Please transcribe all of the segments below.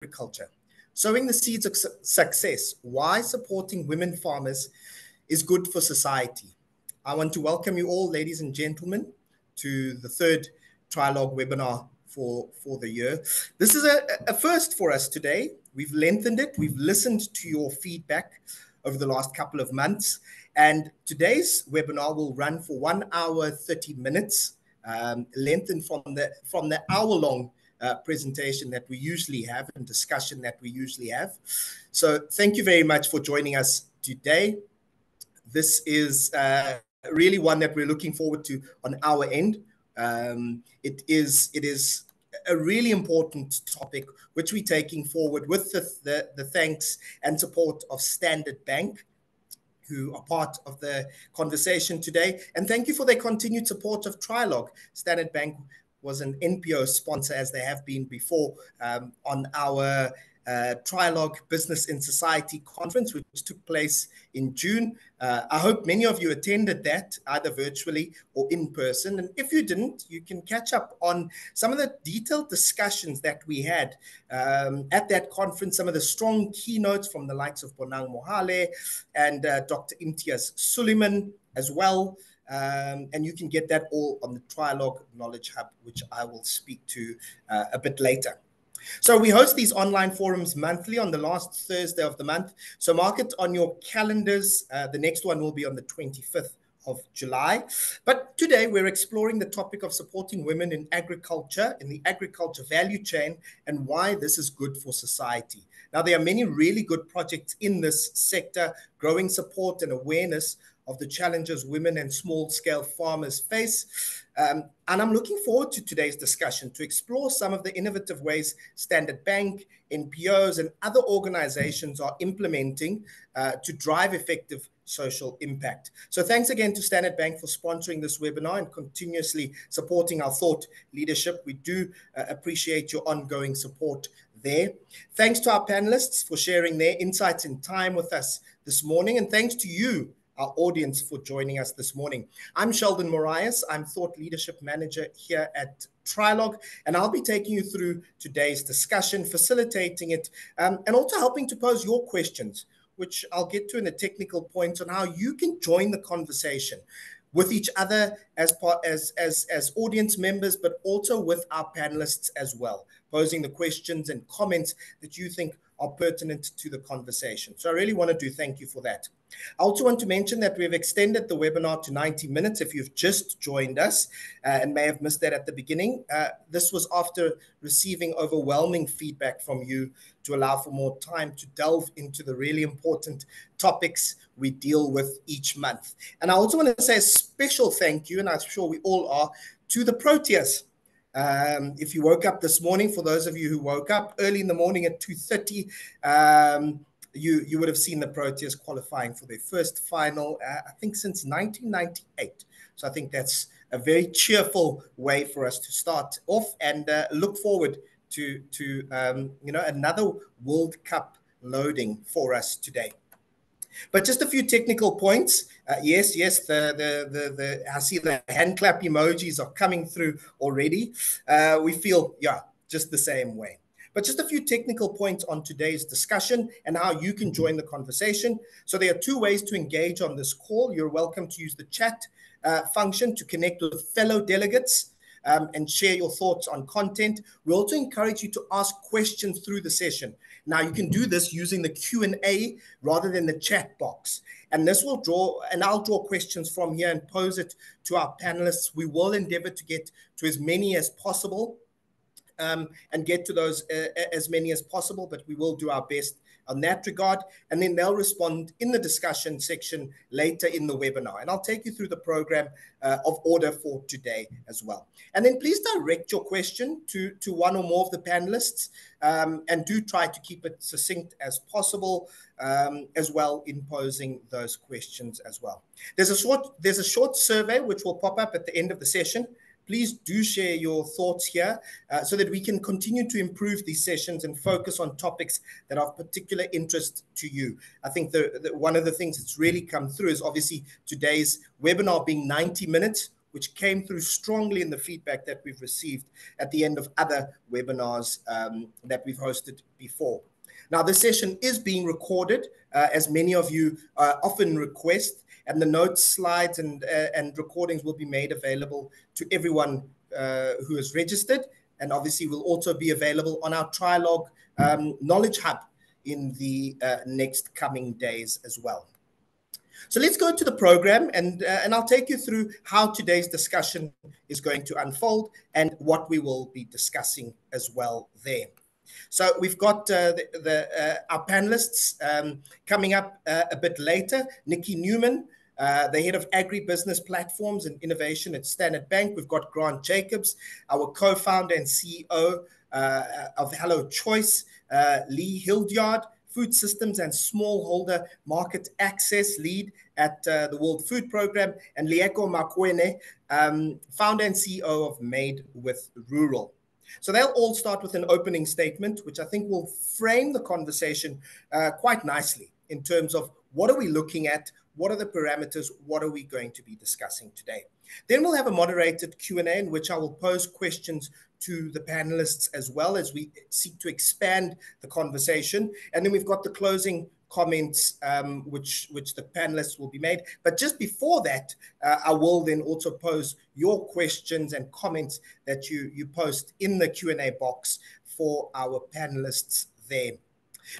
agriculture. Sowing the seeds of success. Why supporting women farmers is good for society. I want to welcome you all, ladies and gentlemen, to the third Trialogue webinar for the year. This is a first for us today. We've lengthened it. We've listened to your feedback over the last couple of months. And today's webinar will run for 1 hour, 30 minutes, lengthened from the hour-long presentation that we usually have and discussion that we usually have. So thank you very much for joining us today. This is really one that we're looking forward to on our end. It is a really important topic which we're taking forward with the thanks and support of Standard Bank, who are part of the conversation today. And thank you for their continued support of Trialogue. Standard Bank was an NPO sponsor, as they have been before, on our Trialogue Business in Society conference, which took place in June. I hope many of you attended that, either virtually or in person. And if you didn't, you can catch up on some of the detailed discussions that we had at that conference, some of the strong keynotes from the likes of Bonang Mohale and Dr. Imtiaz Suleiman as well. And you can get that all on the Trialogue Knowledge Hub, which I will speak to a bit later. So we host these online forums monthly on the last Thursday of the month. So mark it on your calendars. The next one will be on the 25th of July. But today we're exploring the topic of supporting women in agriculture, in the agriculture value chain, and why this is good for society. Now, there are many really good projects in this sector, growing support and awareness of the challenges women and small-scale farmers face. And I'm looking forward to today's discussion to explore some of the innovative ways Standard Bank, NPOs, and other organizations are implementing to drive effective social impact. So thanks again to Standard Bank for sponsoring this webinar and continuously supporting our thought leadership. We do appreciate your ongoing support there. Thanks to our panelists for sharing their insights and time with us this morning. And thanks to you, our audience, for joining us this morning. I'm Sheldon Marias. I'm Thought Leadership Manager here at Trialogue, and I'll be taking you through today's discussion, facilitating it, and also helping to pose your questions, which I'll get to in a technical point on how you can join the conversation with each other as audience members, but also with our panelists as well, posing the questions and comments that you think are pertinent to the conversation. So I really want to thank you for that. I also want to mention that we've extended the webinar to 90 minutes if you've just joined us and may have missed that at the beginning. This was after receiving overwhelming feedback from you to allow for more time to delve into the really important topics we deal with each month. And I also want to say a special thank you, and I'm sure we all are, to the Proteas. If you woke up this morning, for those of you who woke up early in the morning at 2:30, you would have seen the Proteas qualifying for their first final, I think since 1998. So I think that's a very cheerful way for us to start off and look forward to another World Cup loading for us today. But just a few technical points. Yes, I see the hand clap emojis are coming through already. We feel, just the same way. But just a few technical points on today's discussion and how you can join the conversation. So there are two ways to engage on this call. You're welcome to use the chat function to connect with fellow delegates and share your thoughts on content. We also encourage you to ask questions through the session. Now, you can do this using the Q&A rather than the chat box. And this will I'll draw questions from here and pose it to our panelists. We will endeavor to get to as many as possible and get to those as many as possible, but we will do our best on that regard. And then they'll respond in the discussion section later in the webinar. And I'll take you through the program of order for today as well. And then please direct your question to one or more of the panelists and do try to keep it succinct as possible as well in posing those questions as well. There's a short survey which will pop up at the end of the session. Please do share your thoughts here so that we can continue to improve these sessions and focus on topics that are of particular interest to you. I think one of the things that's really come through is obviously today's webinar being 90 minutes which came through strongly in the feedback that we've received at the end of other webinars that we've hosted before. Now, this session is being recorded, as many of you often request, and the notes, slides, and recordings will be made available to everyone who is registered, and obviously will also be available on our Trialogue Knowledge Hub in the next coming days as well. So let's go to the program, and I'll take you through how today's discussion is going to unfold and what we will be discussing as well there. So we've got our panelists coming up a bit later. Nikki Newman, the head of agribusiness platforms and innovation at Standard Bank. We've got Grant Jacobs, our co-founder and CEO of Hello Choice. Lee Hildyard, food systems and smallholder market access lead at the World Food Programme, and Lieko Makwene, founder and CEO of Made with Rural. So they'll all start with an opening statement, which I think will frame the conversation quite nicely in terms of what are we looking at, what are the parameters, what are we going to be discussing today. Then we'll have a moderated Q&A in which I will pose questions to the panelists as well as we seek to expand the conversation. And then we've got the closing comments, which the panelists will be made. But just before that, I will then also pose your questions and comments that you post in the Q&A box for our panelists there.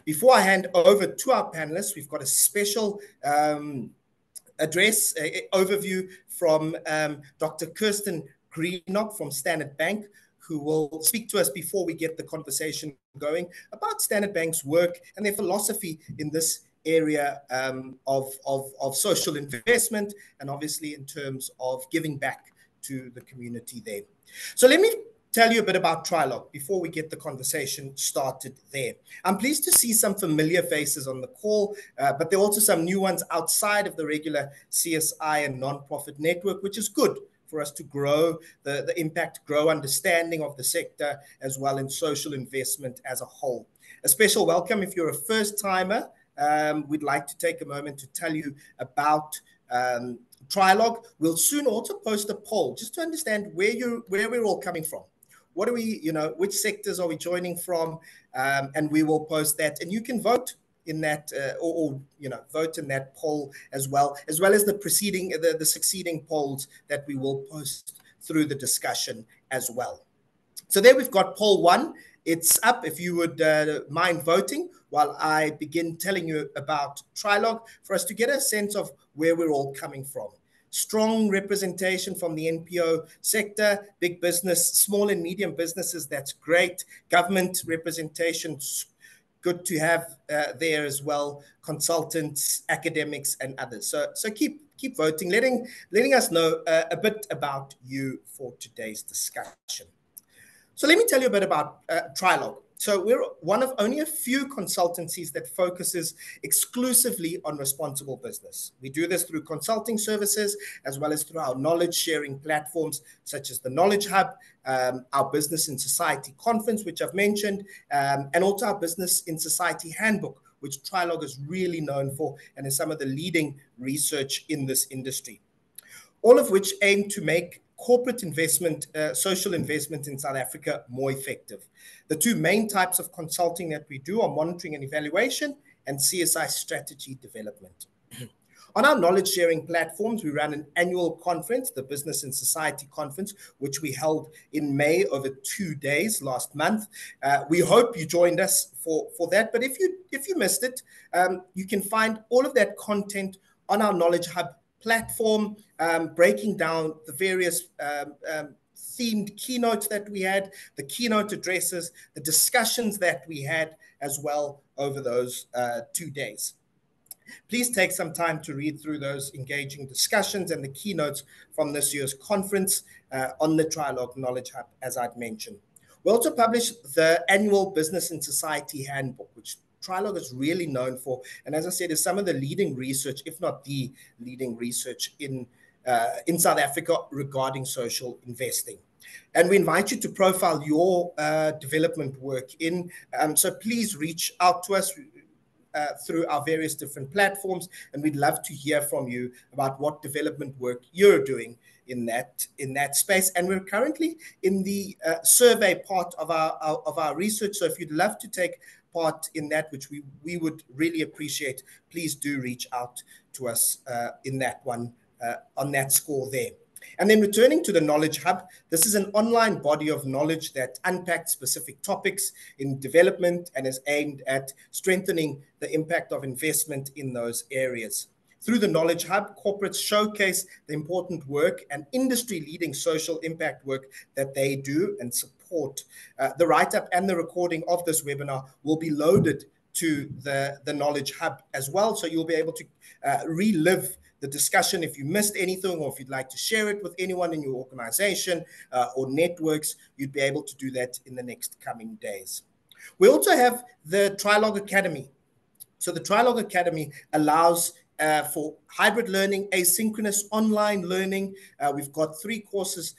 Before I hand over to our panelists, we've got a special address overview from Dr. Kirsten Greenock from Standard Bank, who will speak to us before we get the conversation going about Standard Bank's work and their philosophy in this area of social investment, and obviously in terms of giving back to the community there. So let me tell you a bit about Trialogue before we get the conversation started there. I'm pleased to see some familiar faces on the call, but there are also some new ones outside of the regular CSI and nonprofit network, which is good for us to grow the impact, grow understanding of the sector, as well in social investment as a whole. A special welcome if you're a first-timer. We'd like to take a moment to tell you about Trialogue. We'll soon also post a poll just to understand where we're all coming from. What are we, which sectors are we joining from? And we will post that, and you can vote in that, vote in that poll as well as the succeeding polls that we will post through the discussion as well. So there we've got poll 1. It's up if you would mind voting while I begin telling you about Trialogue for us to get a sense of where we're all coming from. Strong representation from the NPO sector, big business, small and medium businesses, that's great. Government representation, good to have there as well. Consultants, academics, and others. So keep voting, letting us know a bit about you for today's discussion. So let me tell you a bit about Trialogue. So we're one of only a few consultancies that focuses exclusively on responsible business. We do this through consulting services, as well as through our knowledge sharing platforms, such as the Knowledge Hub, our Business in Society conference, which I've mentioned, and also our Business in Society handbook, which Trialogue is really known for and is some of the leading research in this industry. All of which aim to make corporate investment, social investment in South Africa more effective. The two main types of consulting that we do are monitoring and evaluation and CSI strategy development. On our knowledge sharing platforms, we ran an annual conference, the Business in Society conference, which we held in May over 2 days last month. We hope you joined us for that. But if you missed it, you can find all of that content on our Knowledge Hub platform, breaking down the various themed keynotes that we had, the keynote addresses, the discussions that we had as well over those 2 days. Please take some time to read through those engaging discussions and the keynotes from this year's conference on the Trialogue Knowledge Hub, as I'd mentioned. We also published the annual Business in Society handbook, which Trialogue is really known for, and as I said, is some of the leading research, if not the leading research in South Africa regarding social investing. And we invite you to profile your development work in. So please reach out to us through our various different platforms, and we'd love to hear from you about what development work you're doing in that space. And we're currently in the survey part of our research. So if you'd love to take part in that, which we would really appreciate, please do reach out to us in that one, on that score there. And then returning to the Knowledge Hub, this is an online body of knowledge that unpacks specific topics in development and is aimed at strengthening the impact of investment in those areas. Through the Knowledge Hub, corporates showcase the important work and industry-leading social impact work that they do and support. The write-up and the recording of this webinar will be loaded to the Knowledge Hub as well, so you'll be able to relive the discussion. If you missed anything, or if you'd like to share it with anyone in your organization or networks, you'd be able to do that in the next coming days. We also have the Trialogue Academy. So the Trialogue Academy allows for hybrid learning, asynchronous online learning. We've got 3 courses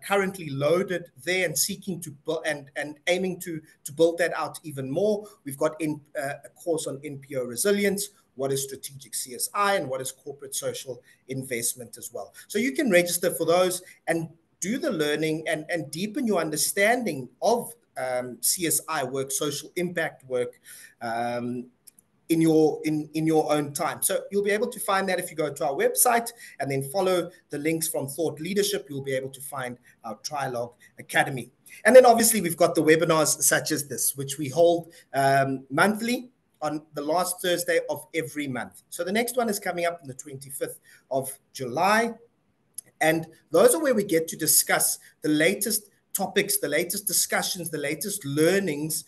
currently loaded there and seeking to and aiming to build that out even more. We've got a course on NPO resilience, what is strategic CSI, and what is corporate social investment as well. So you can register for those and do the learning and deepen your understanding of CSI work, social impact work, in your own time. So you'll be able to find that if you go to our website and then follow the links from Thought Leadership, you'll be able to find our Trialogue Academy. And then obviously we've got the webinars such as this, which we hold monthly on the last Thursday of every month. So the next one is coming up on the 25th of July. And those are where we get to discuss the latest topics, the latest discussions, the latest learnings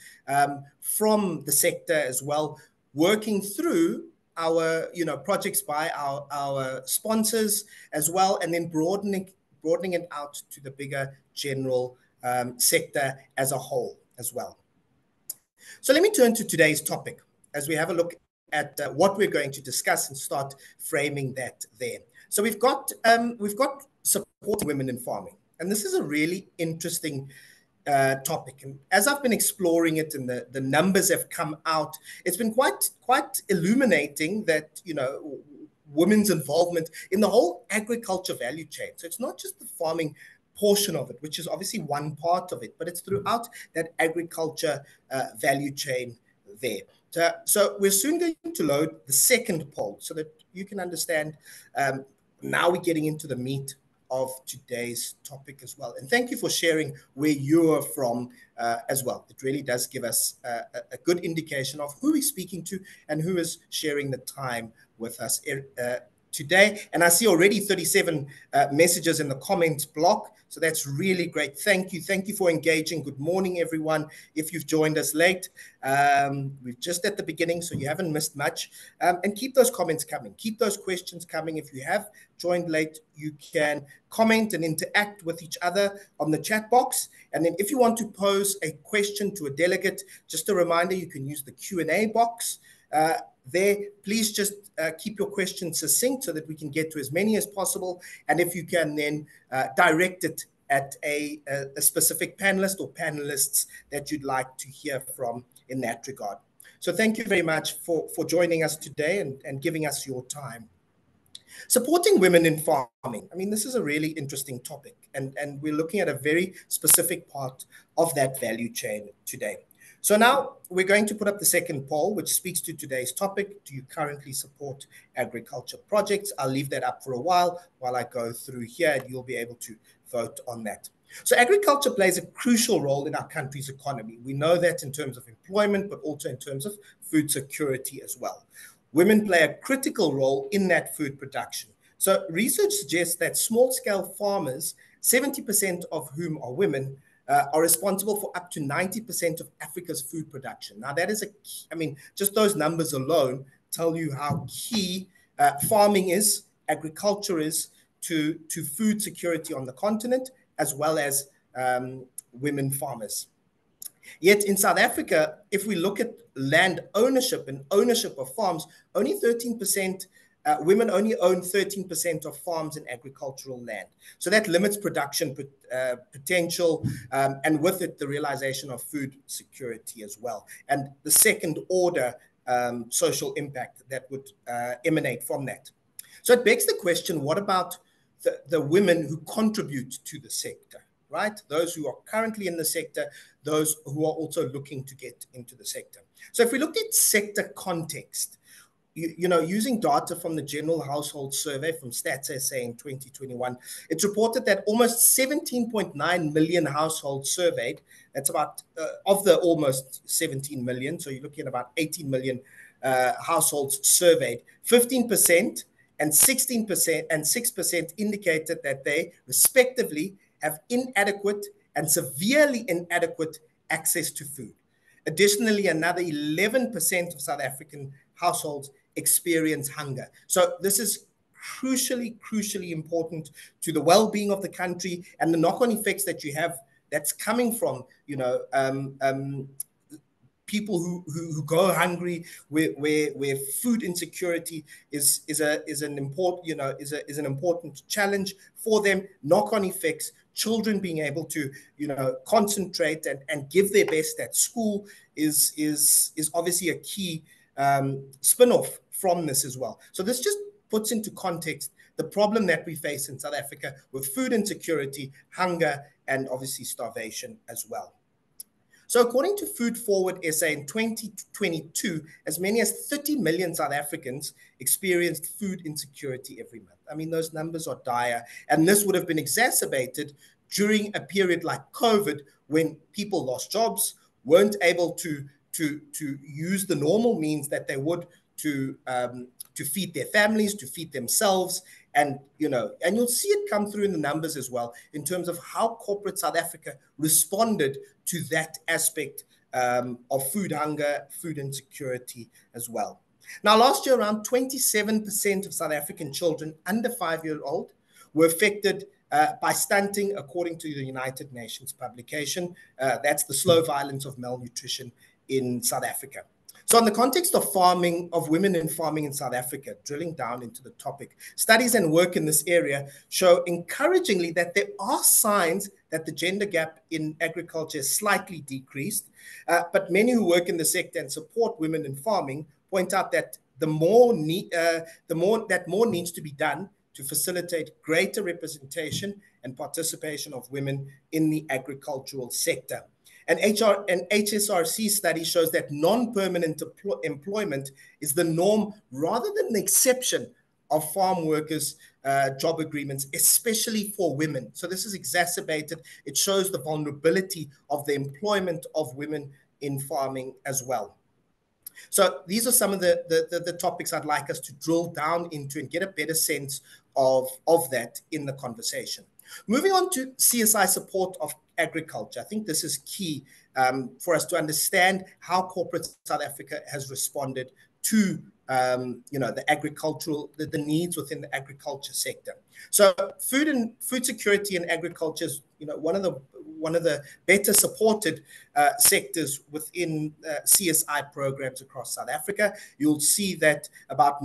from the sector as well, working through our projects by our sponsors as well, and then broadening it out to the bigger general sector as a whole as well. So let me turn to today's topic as we have a look at what we're going to discuss and start framing that there. So we've got supporting women in farming, and this is a really interesting topic. And as I've been exploring it and the numbers have come out, it's been quite illuminating that women's involvement in the whole agriculture value chain. So it's not just the farming portion of it, which is obviously one part of it, but it's throughout that agriculture value chain there. So we're soon going to load the second poll so that you can understand. Now we're getting into the meat of today's topic as well. And thank you for sharing where you're from as well. It really does give us a good indication of who we're speaking to and who is sharing the time with us today. And I see already 37 messages in the comments block. So that's really great. Thank you. Thank you for engaging. Good morning, everyone. If you've joined us late, we're just at the beginning, so you haven't missed much. And keep those comments coming. Keep those questions coming. If you have joined late, you can comment and interact with each other on the chat box. And then if you want to pose a question to a delegate, just a reminder, you can use the Q&A box there. Please just keep your questions succinct so that we can get to as many as possible. And if you can then direct it at a specific panelist or panelists that you'd like to hear from in that regard. So thank you very much for joining us today and giving us your time. Supporting women in farming. I mean, this is a really interesting topic, and we're looking at a very specific part of that value chain today. So now we're going to put up the second poll, which speaks to today's topic. Do you currently support agriculture projects? I'll leave that up for a while I go through here, and you'll be able to vote on that. So agriculture plays a crucial role in our country's economy. We know that in terms of employment, but also in terms of food security as well. Women play a critical role in that food production. So research suggests that small-scale farmers, 70% of whom are women, are responsible for up to 90% of Africa's food production. Now, that is just those numbers alone tell you how key farming is, agriculture is to food security on the continent, as well as women farmers. Yet in South Africa, if we look at land ownership and ownership of farms, only 13%, women only own 13% of farms and agricultural land. So that limits production potential, and with it, the realization of food security as well. And the second order social impact that would emanate from that. So it begs the question, what about the women who contribute to the sector, right? Those who are currently in the sector, those who are also looking to get into the sector. So if we looked at sector context, using data from the General Household Survey from Stats SA in 2021, it's reported that almost 17.9 million households surveyed, that's about, of the almost 17 million, so you're looking at about 18 million households surveyed, 15% and 16% and 6% indicated that they respectively have inadequate and severely inadequate access to food. Additionally, another 11% of South African households experience hunger. So this is crucially important to the well-being of the country and the knock-on effects that you have that's coming from, people who go hungry, where food insecurity is an important challenge for them. Knock-on effects, children being able to concentrate and give their best at school is obviously a key spin-off from this as well. So this just puts into context the problem that we face in South Africa with food insecurity, hunger, and obviously starvation as well. So according to Food Forward SA in 2022, as many as 30 million South Africans experienced food insecurity every month. I mean, those numbers are dire, and this would have been exacerbated during a period like COVID when people lost jobs, weren't able to use the normal means that they would to feed their families, to feed themselves. And you'll see it come through in the numbers as well in terms of how corporate South Africa responded to that aspect of food hunger, food insecurity as well. Now, last year, around 27% of South African children under 5-year-old were affected by stunting, according to the United Nations publication. That's the slow violence of malnutrition in South Africa. So in the context of farming, of women in farming in South Africa, drilling down into the topic, studies and work in this area show encouragingly that there are signs that the gender gap in agriculture is slightly decreased. But many who work in the sector and support women in farming point out that more needs to be done to facilitate greater representation and participation of women in the agricultural sector. An HSRC study shows that non-permanent employment is the norm rather than the exception of farm workers' job agreements, especially for women. So this is exacerbated. It shows the vulnerability of the employment of women in farming as well. So these are some of the topics I'd like us to drill down into and get a better sense of that in the conversation. Moving on to CSI support of agriculture. I think this is key for us to understand how corporate South Africa has responded to the needs within the agriculture sector. So food security and agriculture is one of the better supported sectors within CSI programs across South Africa. You'll see that about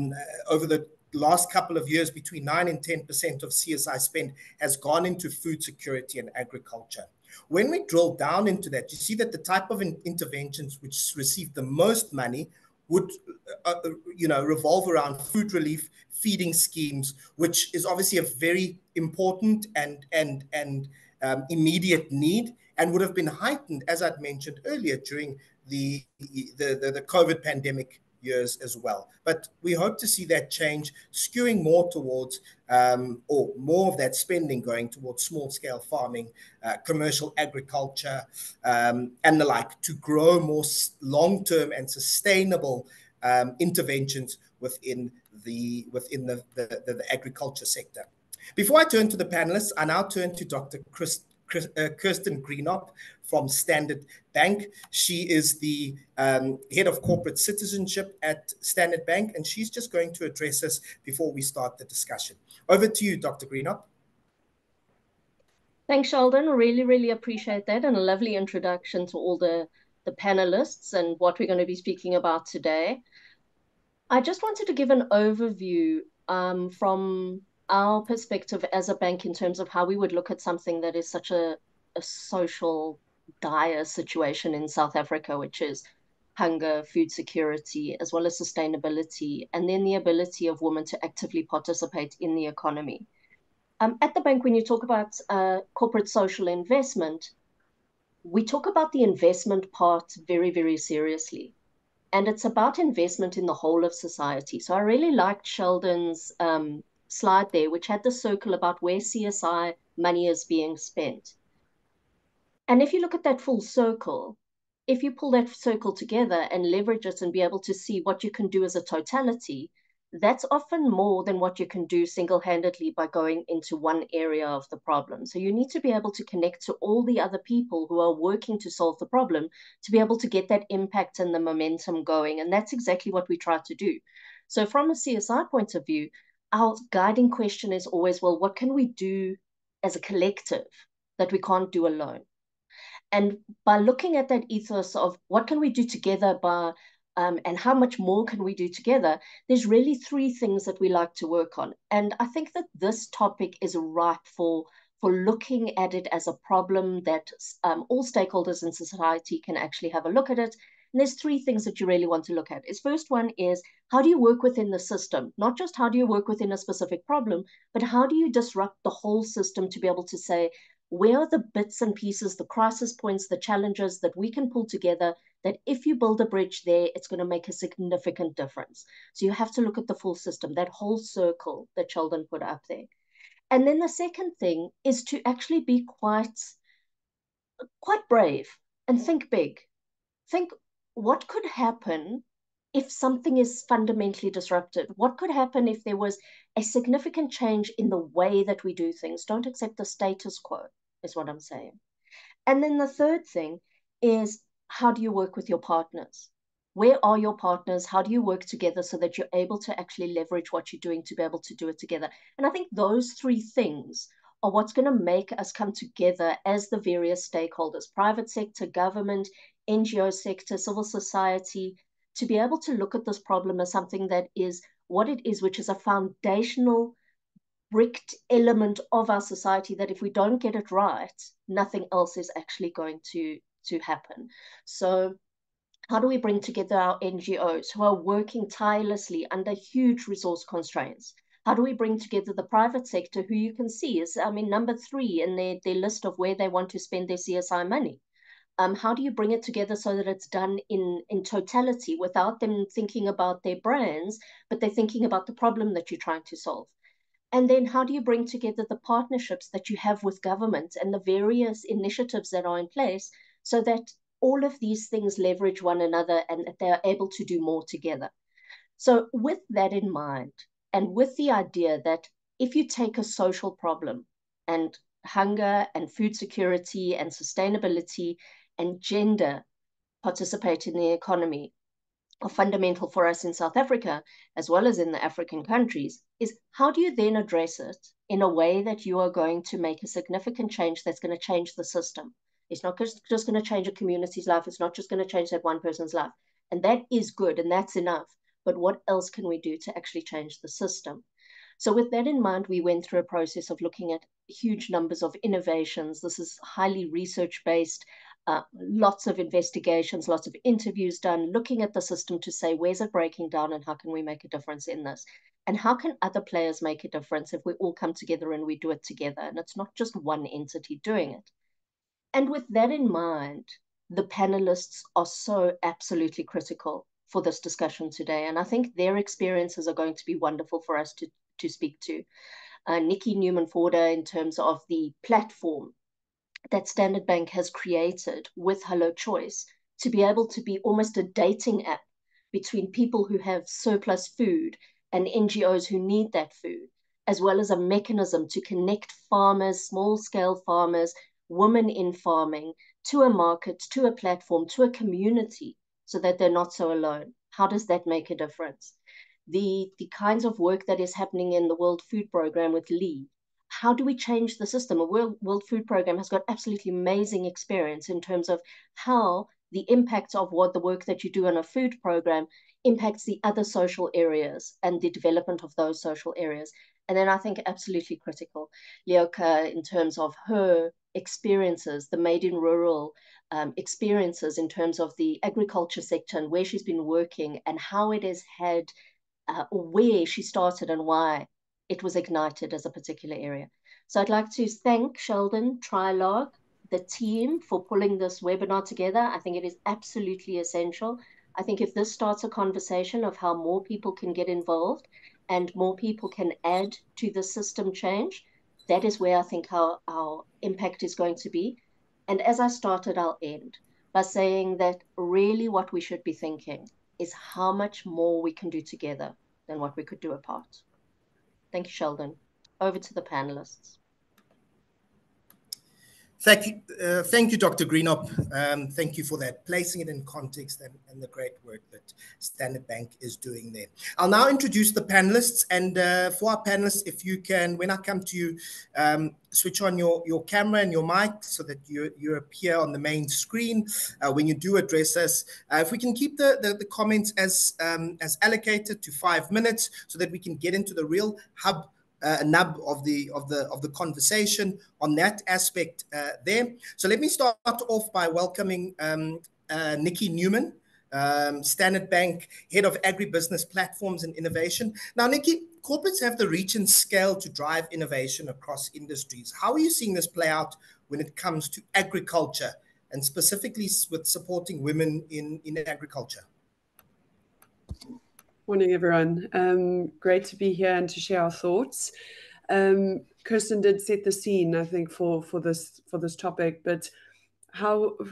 over the last couple of years, between 9 and 10% of CSI spend has gone into food security and agriculture. When we drill down into that, you see that the type of interventions which receive the most money would revolve around food relief, feeding schemes, which is obviously a very important and immediate need, and would have been heightened, as I'd mentioned earlier, during the COVID pandemic years as well. But we hope to see that change, skewing more towards or more of that spending going towards small-scale farming, commercial agriculture, and the like, to grow more long-term and sustainable interventions within the agriculture sector. Before I turn to the panelists, I now turn to Dr. Kirsten Greenop from Standard Bank. She is the head of corporate citizenship at Standard Bank, and she's just going to address us before we start the discussion. Over to you, Dr. Greenop. Thanks, Sheldon. Really appreciate that, and a lovely introduction to all the panelists and what we're going to be speaking about today. I just wanted to give an overview from our perspective as a bank in terms of how we would look at something that is such a social dire situation in South Africa, which is hunger, food security, as well as sustainability, and then the ability of women to actively participate in the economy. At the bank, when you talk about corporate social investment, we talk about the investment part very, very seriously. And it's about investment in the whole of society. So I really liked Sheldon's slide there, which had the circle about where CSI money is being spent. And if you look at that full circle, if you pull that circle together and leverage it and be able to see what you can do as a totality, that's often more than what you can do single-handedly by going into one area of the problem. So you need to be able to connect to all the other people who are working to solve the problem to be able to get that impact and the momentum going. And that's exactly what we try to do. So from a CSI point of view, our guiding question is always, well, what can we do as a collective that we can't do alone? And by looking at that ethos of what can we do together and how much more can we do together, there's really three things that we like to work on. And I think that this topic is ripe for looking at it as a problem that all stakeholders in society can actually have a look at it. And there's three things that you really want to look at. First one is, how do you work within the system? Not just how do you work within a specific problem, but how do you disrupt the whole system to be able to say, where are the bits and pieces, the crisis points, the challenges that we can pull together that if you build a bridge there, it's going to make a significant difference. So you have to look at the full system, that whole circle that Sheldon put up there. And then the second thing is to actually be quite brave and think big. Think what could happen if something is fundamentally disrupted? What could happen if there was a significant change in the way that we do things? Don't accept the status quo, is what I'm saying. And then the third thing is, how do you work with your partners? Where are your partners? How do you work together so that you're able to actually leverage what you're doing to be able to do it together? And I think those three things are what's going to make us come together as the various stakeholders, private sector, government, NGO sector, civil society, to be able to look at this problem as something that is what it is, which is a foundational bricked element of our society that if we don't get it right, nothing else is actually going to happen. So how do we bring together our NGOs who are working tirelessly under huge resource constraints? How do we bring together the private sector, who you can see is, number 3 in their list of where they want to spend their CSI money? How do you bring it together so that it's done in totality without them thinking about their brands, but they're thinking about the problem that you're trying to solve? And then how do you bring together the partnerships that you have with government and the various initiatives that are in place so that all of these things leverage one another and that they are able to do more together? So with that in mind, and with the idea that if you take a social problem, and hunger and food security and sustainability and gender participate in the economy are fundamental for us in South Africa, as well as in the African countries, is how do you then address it in a way that you are going to make a significant change that's going to change the system? It's not just going to change a community's life. It's not just going to change that one person's life. And that is good and that's enough. But what else can we do to actually change the system? So with that in mind, we went through a process of looking at huge numbers of innovations. This is highly research-based, lots of investigations, lots of interviews done, looking at the system to say, where's it breaking down and how can we make a difference in this? And how can other players make a difference if we all come together and we do it together? And it's not just one entity doing it. And with that in mind, the panelists are so absolutely critical for this discussion today. And I think their experiences are going to be wonderful for us to speak to. Nikki Newman-Forder, in terms of the platform that Standard Bank has created with Hello Choice to be able to be almost a dating app between people who have surplus food and NGOs who need that food, as well as a mechanism to connect farmers, small-scale farmers, women in farming, to a market, to a platform, to a community, so that they're not so alone. How does that make a difference? The kinds of work that is happening in the World Food Programme with Lee. How do we change the system? A World Food Programme has got absolutely amazing experience in terms of how the impacts of what the work that you do on a food program impacts the other social areas and the development of those social areas. And then I think absolutely critical, Leoka, in terms of her experiences, the Made in Rural experiences in terms of the agriculture sector and where she's been working and how it has had, where she started and why it was ignited as a particular area. So I'd like to thank Sheldon, Trialogue, the team for pulling this webinar together. I think it is absolutely essential. I think if this starts a conversation of how more people can get involved and more people can add to the system change, that is where I think our impact is going to be. And as I started, I'll end by saying that really what we should be thinking is how much more we can do together than what we could do apart. Thank you, Sheldon. Over to the panelists. Thank you, Dr. Greenop. Thank you for that, placing it in context and the great work that Standard Bank is doing there. I'll now introduce the panelists, and for our panelists, if you can, when I come to you, switch on your camera and your mic so that you appear on the main screen when you do address us. If we can keep the comments as allocated to 5 minutes so that we can get into the real nub of the conversation on that aspect there. So let me start off by welcoming Nikki Newman, Standard Bank Head of Agribusiness Platforms and Innovation. Now, Nikki, corporates have the reach and scale to drive innovation across industries. How are you seeing this play out when it comes to agriculture, and specifically with supporting women in agriculture? Morning, everyone. Great to be here and to share our thoughts. Kirsten did set the scene, I think, for this topic, but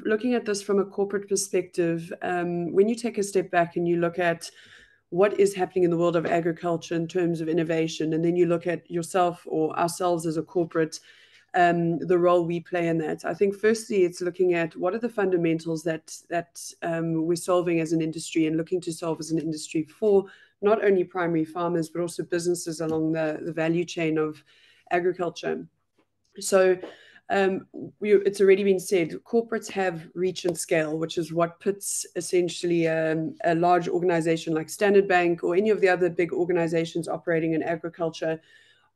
looking at this from a corporate perspective, when you take a step back and you look at what is happening in the world of agriculture in terms of innovation, and then you look at yourself or ourselves as a corporate, the role we play in that. I think firstly, it's looking at what are the fundamentals that we're solving as an industry and looking to solve as an industry for not only primary farmers, but also businesses along the value chain of agriculture. So it's already been said, corporates have reach and scale, which is what puts essentially a large organization like Standard Bank or any of the other big organizations operating in agriculture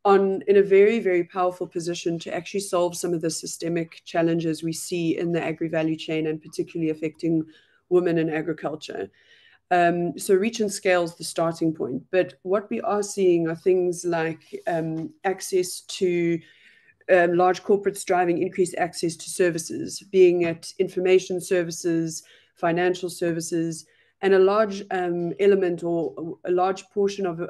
in a very, very powerful position to actually solve some of the systemic challenges we see in the agri-value chain and particularly affecting women in agriculture. So reach and scale is the starting point. But what we are seeing are things like access to large corporates driving increased access to services, being it information services, financial services, and a large element or a large portion of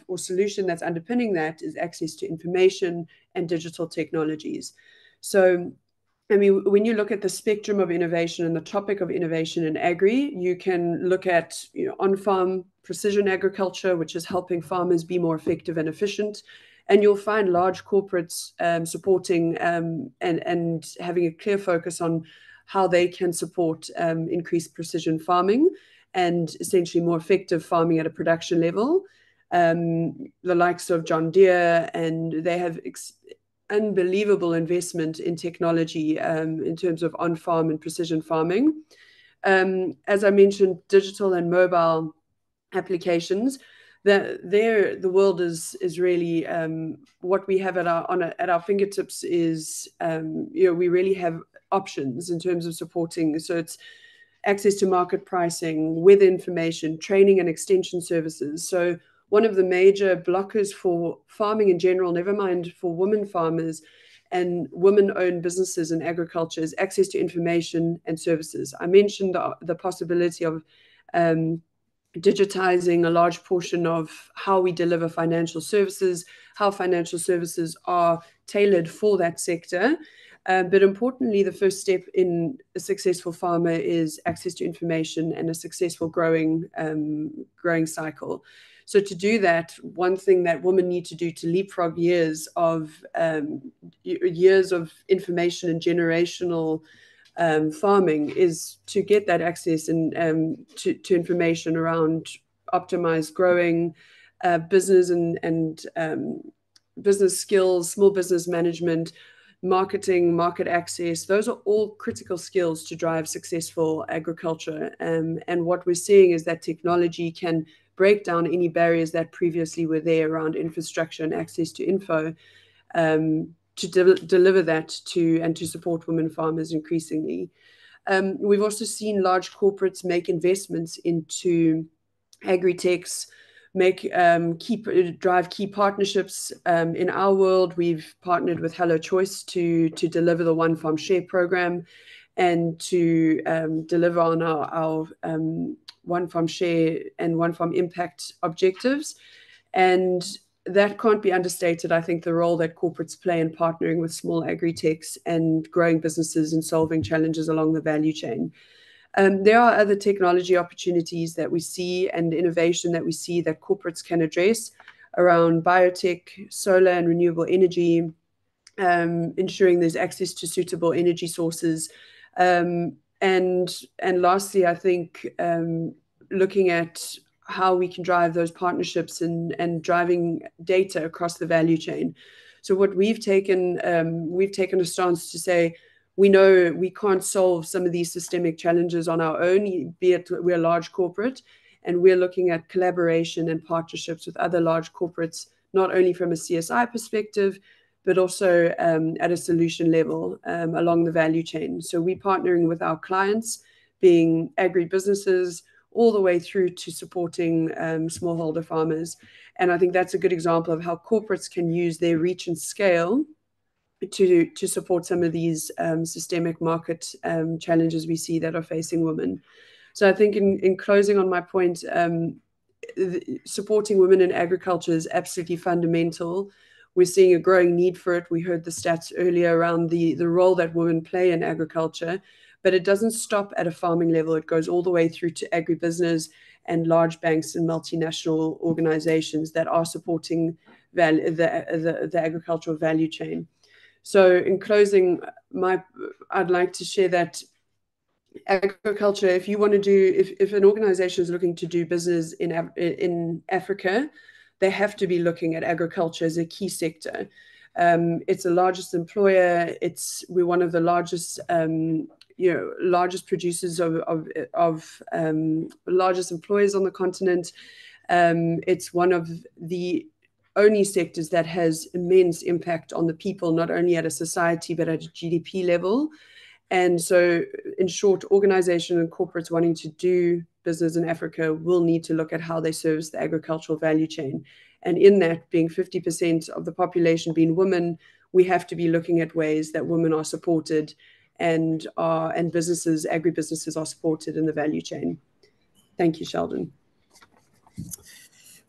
or solution that's underpinning that is access to information and digital technologies. So, I mean, when you look at the spectrum of innovation and the topic of innovation in agri, you can look at on-farm precision agriculture, which is helping farmers be more effective and efficient. And you'll find large corporates supporting and having a clear focus on how they can support increased precision farming and essentially more effective farming at a production level. The likes of John Deere, and they have unbelievable investment in technology in terms of on-farm and precision farming. As I mentioned, digital and mobile applications. The world is really what we have at our fingertips is we really have options in terms of supporting. So it's access to market pricing, with information, training and extension services. So one of the major blockers for farming in general, never mind for women farmers and women-owned businesses in agriculture, is access to information and services. I mentioned the possibility of digitizing a large portion of how we deliver financial services, how financial services are tailored for that sector. But importantly, the first step in a successful farmer is access to information and a successful growing cycle. So to do that, one thing that women need to do to leapfrog years of information and generational farming is to get that access and to information around optimized growing, business and business skills, small business management, marketing, market access. Those are all critical skills to drive successful agriculture. And what we're seeing is that technology can break down any barriers that previously were there around infrastructure and access to info to deliver that and to support women farmers increasingly. We've also seen large corporates make investments into agri-techs, drive key partnerships. In our world, we've partnered with Hello Choice to deliver the One Farm Share program and to deliver on our One Farm Share and One Farm Impact objectives. And that can't be understated, I think, the role that corporates play in partnering with small agri-techs and growing businesses and solving challenges along the value chain. There are other technology opportunities that we see and innovation that we see that corporates can address around biotech, solar and renewable energy, ensuring there's access to suitable energy sources. And lastly, I think looking at how we can drive those partnerships and driving data across the value chain. So what we've taken a stance to say, we know we can't solve some of these systemic challenges on our own, be it we're a large corporate, and we're looking at collaboration and partnerships with other large corporates, not only from a CSI perspective, but also at a solution level along the value chain. So we're partnering with our clients, being agri-businesses, all the way through to supporting smallholder farmers. And I think that's a good example of how corporates can use their reach and scale to support some of these systemic market challenges we see that are facing women. So I think in closing on my point, supporting women in agriculture is absolutely fundamental. We're seeing a growing need for it. We heard the stats earlier around the role that women play in agriculture, but it doesn't stop at a farming level. It goes all the way through to agribusiness and large banks and multinational organizations that are supporting the agricultural value chain. So in closing, I'd like to share that agriculture, if you want to if an organization is looking to do business in Africa, they have to be looking at agriculture as a key sector. It's the largest employer. We're one of the largest largest producers largest employers on the continent. It's one of the only sectors that has immense impact on the people, not only at a society, but at a GDP level. And so, in short, organizations and corporates wanting to do business in Africa will need to look at how they service the agricultural value chain. And in that, being 50% of the population being women, we have to be looking at ways that women are supported and agribusinesses are supported in the value chain. Thank you, Sheldon.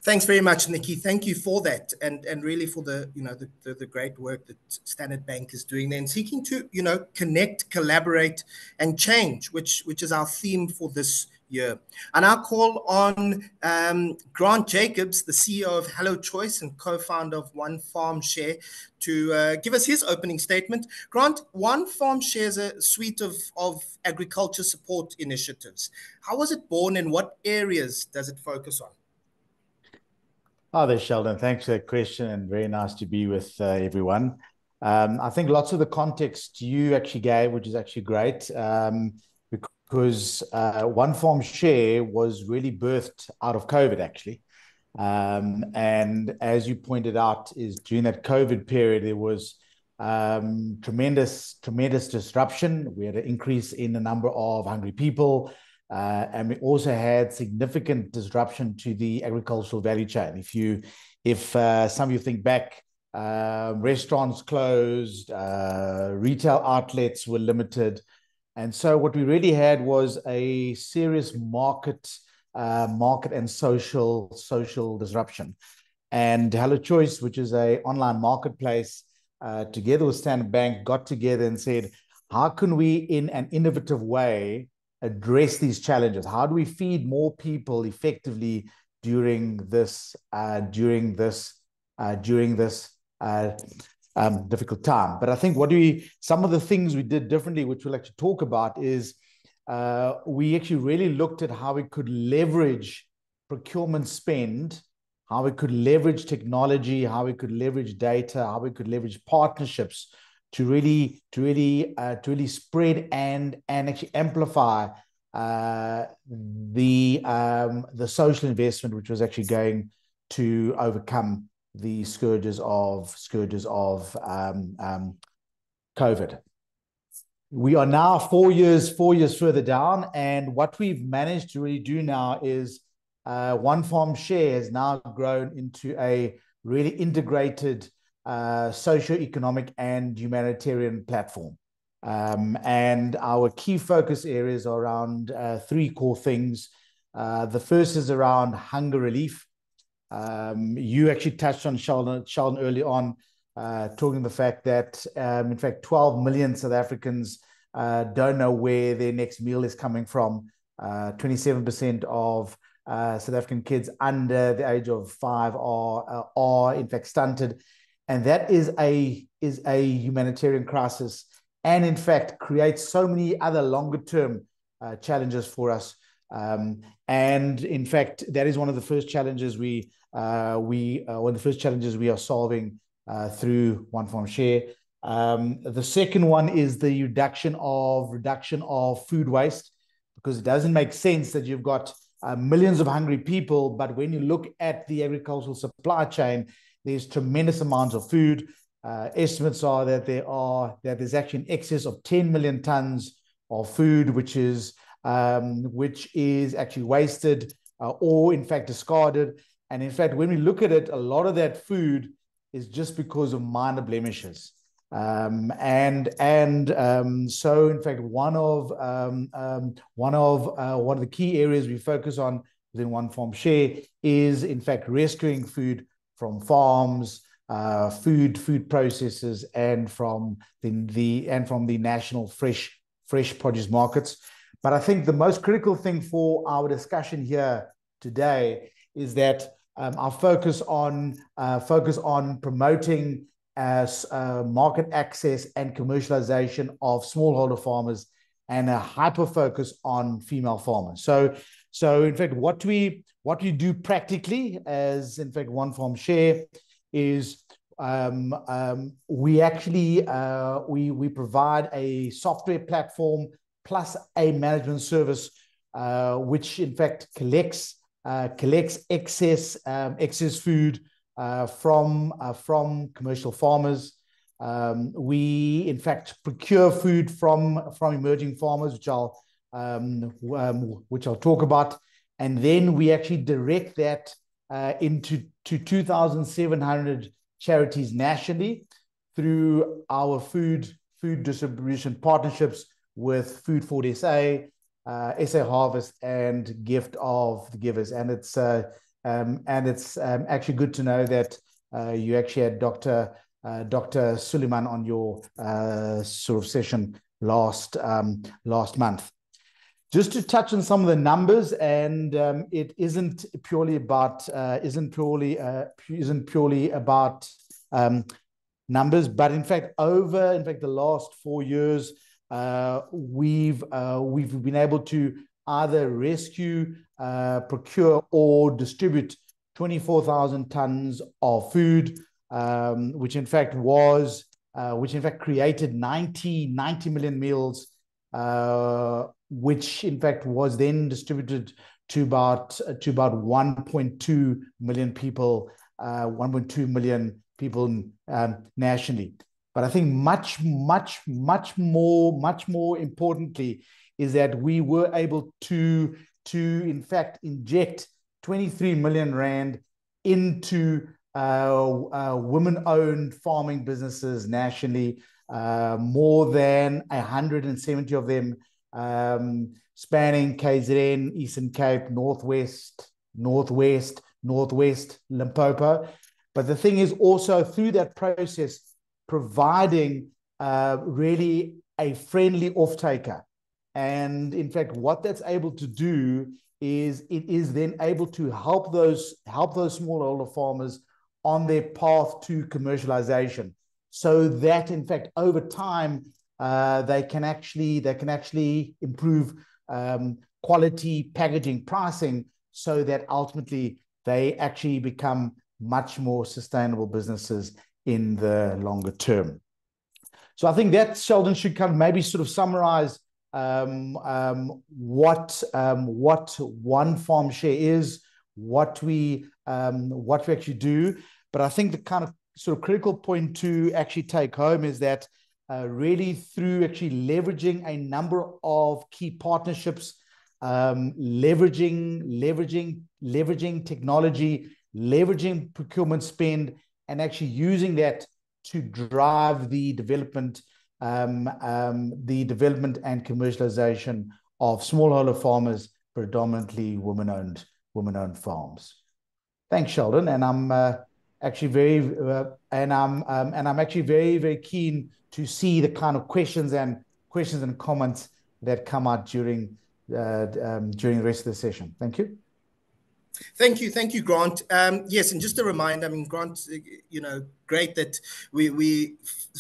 Thanks very much, Nikki. Thank you for that, and really for the great work that Standard Bank is doing there and seeking to connect, collaborate, and change, which is our theme for this year. And I'll call on Grant Jacobs, the CEO of Hello Choice and co-founder of One Farm Share, to give us his opening statement. Grant, One Farm Share is a suite of agriculture support initiatives. How was it born and what areas does it focus on? Hi there, Sheldon. Thanks for that question, and very nice to be with everyone. I think lots of the context you actually gave, which is actually great, because One Farm Share was really birthed out of COVID, actually. And as you pointed out, is during that COVID period, there was tremendous disruption. We had an increase in the number of hungry people. And we also had significant disruption to the agricultural value chain. If some of you think back, restaurants closed, retail outlets were limited. And so what we really had was a serious market and social disruption. And Hello Choice, which is an online marketplace, together with Standard Bank, got together and said, how can we, in an innovative way, address these challenges? How do we feed more people effectively during this difficult time? But I think some of the things we did differently, which we'll actually talk about, is we actually really looked at how we could leverage procurement spend, how we could leverage technology, how we could leverage data, how we could leverage partnerships to really spread and actually amplify the social investment, which was actually going to overcome the scourges of COVID. We are now 4 years further down, and what we've managed to really do now is One Farm Share has now grown into a really integrated socio-economic and humanitarian platform. And our key focus areas are around three core things. The first is around hunger relief. You actually touched on, Sheldon, early on, talking the fact that, in fact, 12 million South Africans don't know where their next meal is coming from. 27% of South African kids under the age of 5 are in fact stunted, and that is a humanitarian crisis, and in fact creates so many other longer term challenges for us. And in fact, that is one of the first challenges we are solving through One Farm Share. The second one is the reduction of food waste, because it doesn't make sense that you've got millions of hungry people, but when you look at the agricultural supply chain, there's tremendous amounts of food. Estimates are that there's actually an excess of 10 million tons of food, which is actually wasted or in fact discarded. And in fact, when we look at it, a lot of that food is just because of minor blemishes. So in fact, one of the key areas we focus on within One Farm Share is in fact rescuing food from farms, food processors, and from the national fresh produce markets. But I think the most critical thing for our discussion here today is that our focus on promoting market access and commercialization of smallholder farmers, and a hyper focus on female farmers. So in fact, what we do practically as in fact One Farm Share is we actually we provide a software platform plus a management service which in fact collects excess food from commercial farmers. We in fact procure food from emerging farmers, which I'll talk about, and then we actually direct that into 2,700 charities nationally through our food distribution partnerships with Food for SA, SA Harvest, and Gift of the Givers. And it's actually good to know that you actually had Dr. Suleiman on your sort of session last month. Just to touch on some of the numbers, and it isn't purely about numbers, but in fact over the last 4 years, we've been able to either rescue, procure, or distribute 24,000 tons of food, which in fact created 90 million meals, which in fact was then distributed to about 1.2 million people, nationally. But I think much more importantly is that we were able to in fact inject 23 million rand into women-owned farming businesses nationally, more than 170 of them spanning KZN, Eastern Cape, Northwest, Limpopo. But the thing is also through that process providing really a friendly off-taker. And in fact, what that's able to do is it is then able to help those smallholder farmers on their path to commercialization, so that in fact over time they can actually improve quality, packaging, pricing, so that ultimately they actually become much more sustainable businesses in the longer term. So I think that, Sheldon, should kind of maybe sort of summarize what One Farm Share is, what we actually do. But I think the kind of sort of critical point to actually take home is that really through actually leveraging a number of key partnerships leveraging technology, leveraging procurement spend, and actually using that to drive the development and commercialization of smallholder farmers, predominantly women-owned farms. Thanks, Sheldon, and I'm actually very keen to see the kind of questions and comments that come out during the rest of the session. Thank you. Thank you, Grant. Yes, and just a reminder, I mean, Grant, great that we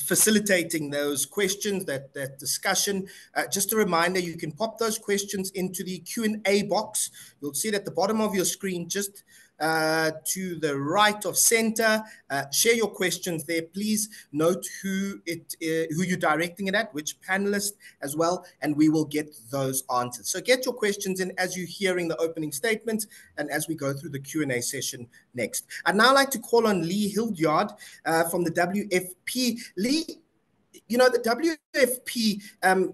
facilitating those questions, that discussion. Just a reminder, you can pop those questions into the Q&A box. You'll see it at the bottom of your screen, just to the right of center. Share your questions there. Please note who you're directing it at, which panelist as well, and we will get those answers. So get your questions in as you're hearing the opening statement and as we go through the Q&A session next. I'd now like to call on Lee Hildyard from the WFP. Lee, the WFP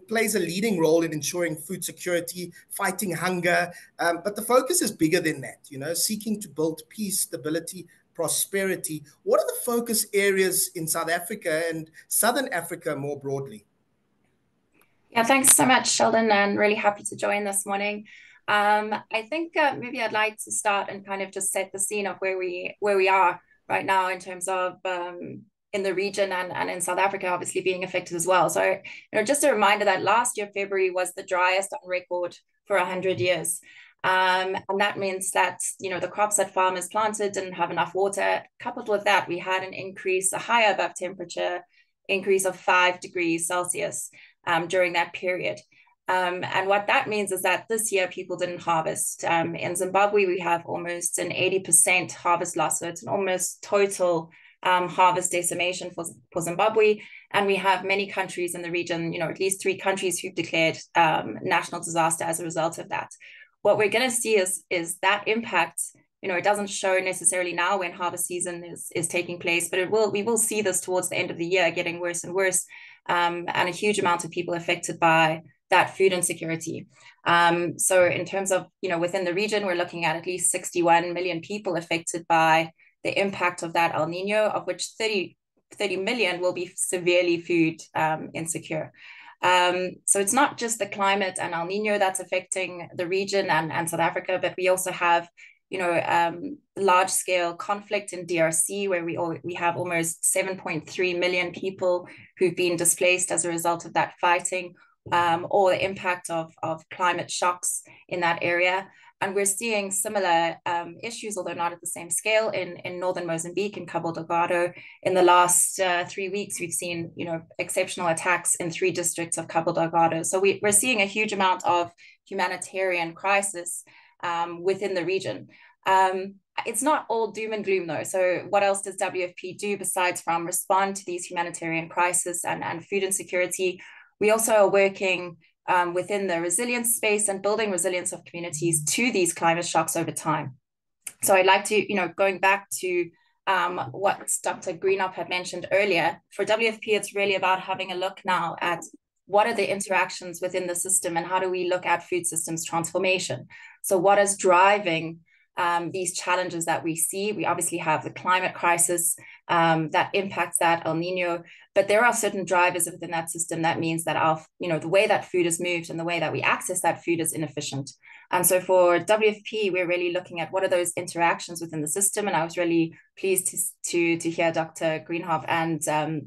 plays a leading role in ensuring food security, fighting hunger, but the focus is bigger than that, seeking to build peace, stability, prosperity. What are the focus areas in South Africa and Southern Africa more broadly? Yeah, thanks so much, Sheldon, and really happy to join this morning. I think maybe I'd like to start and kind of just set the scene of where we are right now in terms of in the region and in South Africa, obviously being affected as well. So, just a reminder that last year, February was the driest on record for 100 years. And that means that, the crops that farmers planted didn't have enough water. Coupled with that, we had a high above temperature increase of 5 degrees Celsius during that period. And what that means is that this year people didn't harvest. In Zimbabwe, we have almost an 80% harvest loss. So it's an almost total harvest decimation for Zimbabwe. And we have many countries in the region, at least 3 countries who've declared national disaster as a result of that. What we're going to see is that impact, it doesn't show necessarily now when harvest season is taking place, but we will see this towards the end of the year getting worse and worse, and a huge amount of people affected by that food insecurity. So in terms of, within the region, we're looking at least 61 million people affected by the impact of that El Nino, of which 30 million will be severely food insecure. So it's not just the climate and El Nino that's affecting the region and South Africa, but we also have, large-scale conflict in DRC, where we have almost 7.3 million people who've been displaced as a result of that fighting, or the impact of climate shocks in that area. And we're seeing similar issues, although not at the same scale, in northern Mozambique, in Cabo Delgado. In the last 3 weeks, we've seen, exceptional attacks in 3 districts of Cabo Delgado. So we're seeing a huge amount of humanitarian crisis within the region. It's not all doom and gloom, though. So what else does WFP do besides from respond to these humanitarian crises and food insecurity? We also are working within the resilience space and building resilience of communities to these climate shocks over time. So I'd like to, going back to what Dr. Greenhoff had mentioned earlier, for WFP, it's really about having a look now at what are the interactions within the system and how do we look at food systems transformation. So what is driving these challenges that we see? We obviously have the climate crisis that impacts that El Nino, but there are certain drivers within that system that means that the way that food is moved and the way that we access that food is inefficient. And so for WFP, we're really looking at what are those interactions within the system. And I was really pleased to hear Dr. Greenhoff and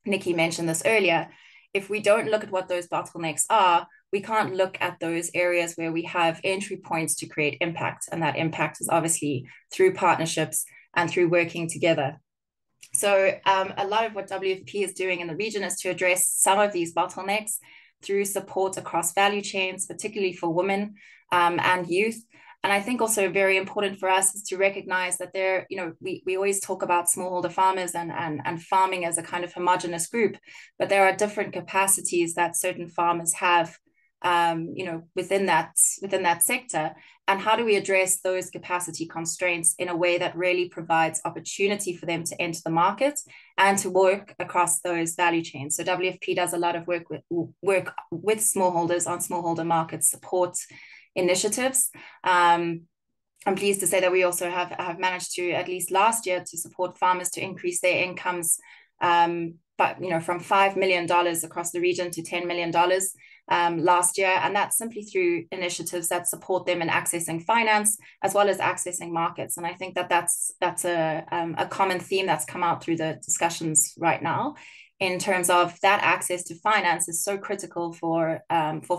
Nikki mention this earlier. If we don't look at what those bottlenecks are, we can't look at those areas where we have entry points to create impact. And that impact is obviously through partnerships and through working together. So a lot of what WFP is doing in the region is to address some of these bottlenecks through support across value chains, particularly for women and youth. And I think also very important for us is to recognize that we always talk about smallholder farmers and farming as a kind of homogenous group, but there are different capacities that certain farmers have within that sector. And how do we address those capacity constraints in a way that really provides opportunity for them to enter the market and to work across those value chains? So WFP does a lot of work with smallholders on smallholder market support initiatives. I'm pleased to say that we also have managed to, at least last year, to support farmers to increase their incomes, but from $5 million across the region to $10 million last year, and that's simply through initiatives that support them in accessing finance as well as accessing markets. And I think that that's a common theme that's come out through the discussions right now, in terms of that access to finance is so critical for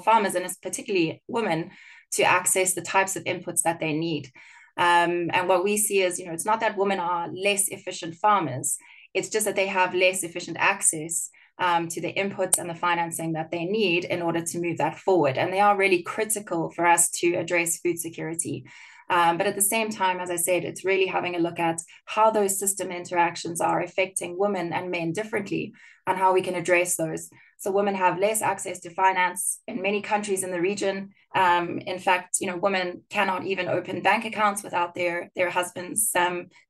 farmers, and it's particularly women, to access the types of inputs that they need. And what we see is, it's not that women are less efficient farmers, it's just that they have less efficient access to the inputs and the financing that they need in order to move that forward. And they are really critical for us to address food security. But at the same time, as I said, it's really having a look at how those system interactions are affecting women and men differently, and how we can address those. So women have less access to finance in many countries in the region. In fact, women cannot even open bank accounts without their husbands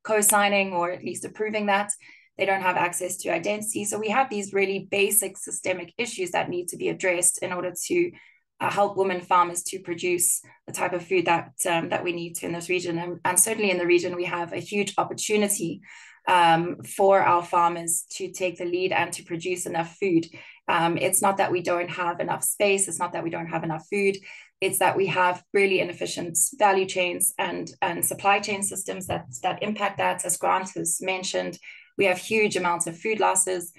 co-signing or at least approving that. They don't have access to identity. So we have these really basic systemic issues that need to be addressed in order to help women farmers to produce the type of food that we need to in this region. And certainly in the region, we have a huge opportunity for our farmers to take the lead and to produce enough food. It's not that we don't have enough space. It's not that we don't have enough food. It's that we have really inefficient value chains and supply chain systems that impact that. As Grant has mentioned, we have huge amounts of food losses,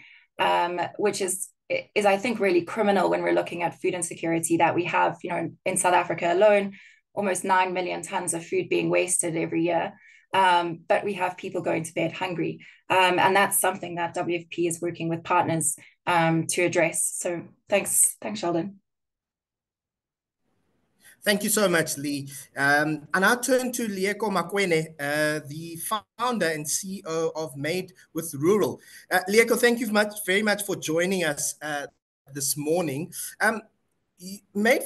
which is I think really criminal when we're looking at food insecurity, that we have, in South Africa alone, almost 9 million tons of food being wasted every year. But we have people going to bed hungry. And that's something that WFP is working with partners to address. So thanks, Sheldon. Thank you so much, Lee. And I'll turn to Lieko Makwene, the founder and CEO of Made with Rural. Lieko, thank you very much for joining us this morning. Made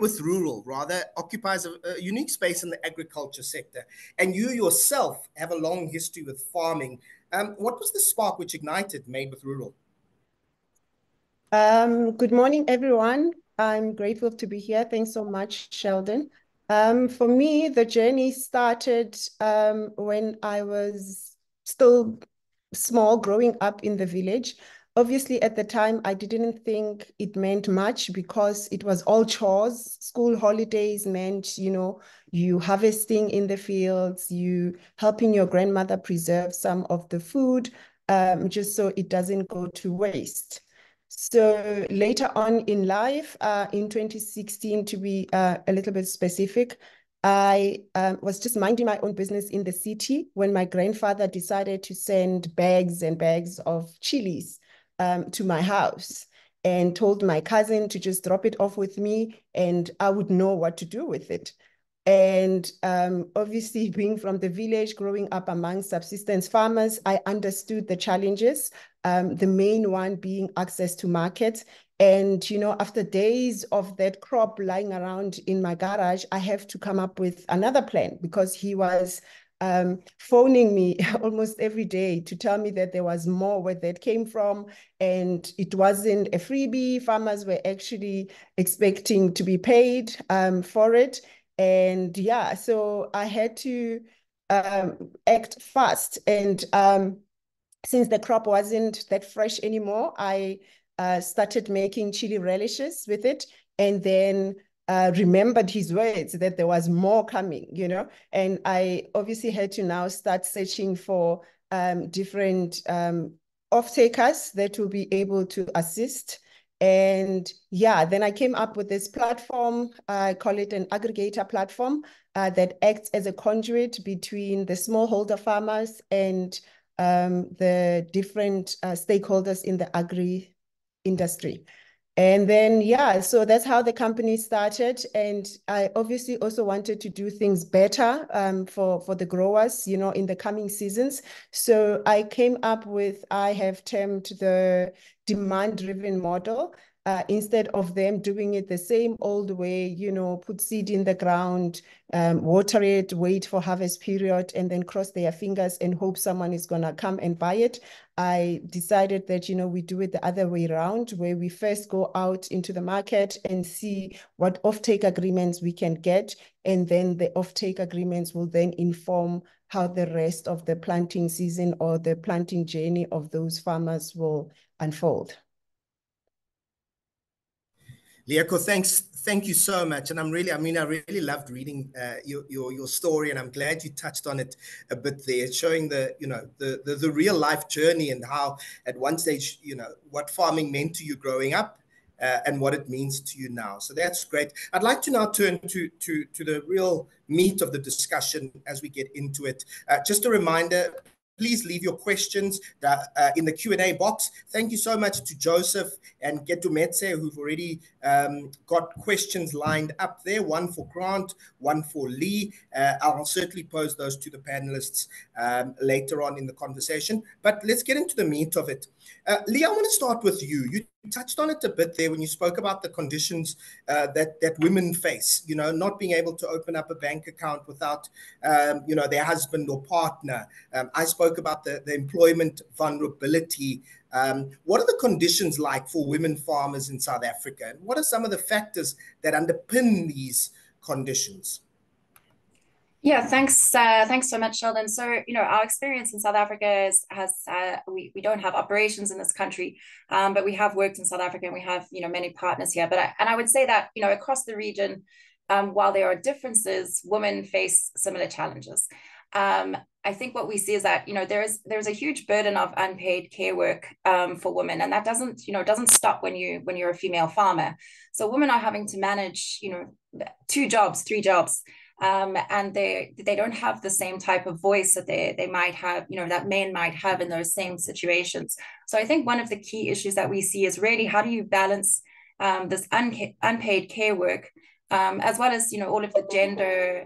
with Rural, rather, occupies a unique space in the agriculture sector. And you yourself have a long history with farming. What was the spark which ignited Made with Rural? Good morning, everyone. I'm grateful to be here. Thanks so much, Sheldon. For me, the journey started when I was still small, growing up in the village. Obviously, at the time, I didn't think it meant much because it was all chores. School holidays meant, you harvesting in the fields, you helping your grandmother preserve some of the food, just so it doesn't go to waste. So later on in life, in 2016, to be a little bit specific, I was just minding my own business in the city when my grandfather decided to send bags and bags of chilies to my house, and told my cousin to just drop it off with me and I would know what to do with it. And obviously, being from the village, growing up among subsistence farmers, I understood the challenges, the main one being access to markets. And, after days of that crop lying around in my garage, I have to come up with another plan, because he was phoning me almost every day to tell me that there was more where that came from, and it wasn't a freebie. Farmers were actually expecting to be paid for it. And yeah, so I had to act fast. And since the crop wasn't that fresh anymore, I started making chili relishes with it, and then remembered his words that there was more coming, and I obviously had to now start searching for different off-takers that will be able to assist. And yeah, then I came up with this platform. I call it an aggregator platform that acts as a conduit between the smallholder farmers and the different stakeholders in the agri industry. And then, yeah, so that's how the company started. And I obviously also wanted to do things better for the growers, in the coming seasons. So I came up with, I have termed the demand-driven model. instead of them doing it the same old way, you know, put seed in the ground, water it, wait for harvest period, and then cross their fingers and hope someone is going to come and buy it. I decided that, you know, we do it the other way around, where we first go out into the market and see what offtake agreements we can get, and then the offtake agreements will then inform how the rest of the planting season or the planting journey of those farmers will unfold. Lieko, thank you so much. And I really loved reading your story, and I'm glad you touched on it a bit there, showing the real life journey and how at one stage, you know, what farming meant to you growing up. And what it means to you now. So that's great. I'd like to now turn to the real meat of the discussion as we get into it. Just a reminder, please leave your questions in the Q&A box. Thank you so much to Joseph and Getumetse, who've already got questions lined up there, one for Grant, one for Lee. I'll certainly pose those to the panelists later on in the conversation. But let's get into the meat of it. Lee, I want to start with you. You touched on it a bit there when you spoke about the conditions that women face, you know, not being able to open up a bank account without, you know, their husband or partner. I spoke about the employment vulnerability. What are the conditions like for women farmers in South Africa? And what are some of the factors that underpin these conditions? Yeah, thanks so much, Sheldon. So, you know, our experience in South Africa we don't have operations in this country, but we have worked in South Africa, and we have, you know, many partners here. But I would say that, you know, across the region, while there are differences, women face similar challenges. I think what we see is that, you know, there's a huge burden of unpaid care work for women, and that doesn't stop when you're a female farmer. So women are having to manage, you know, 2 jobs, 3 jobs. And they don't have the same type of voice that they might have, you know, that men might have in those same situations. So I think one of the key issues that we see is really, how do you balance this unpaid care work, as well as, you know, all of the gender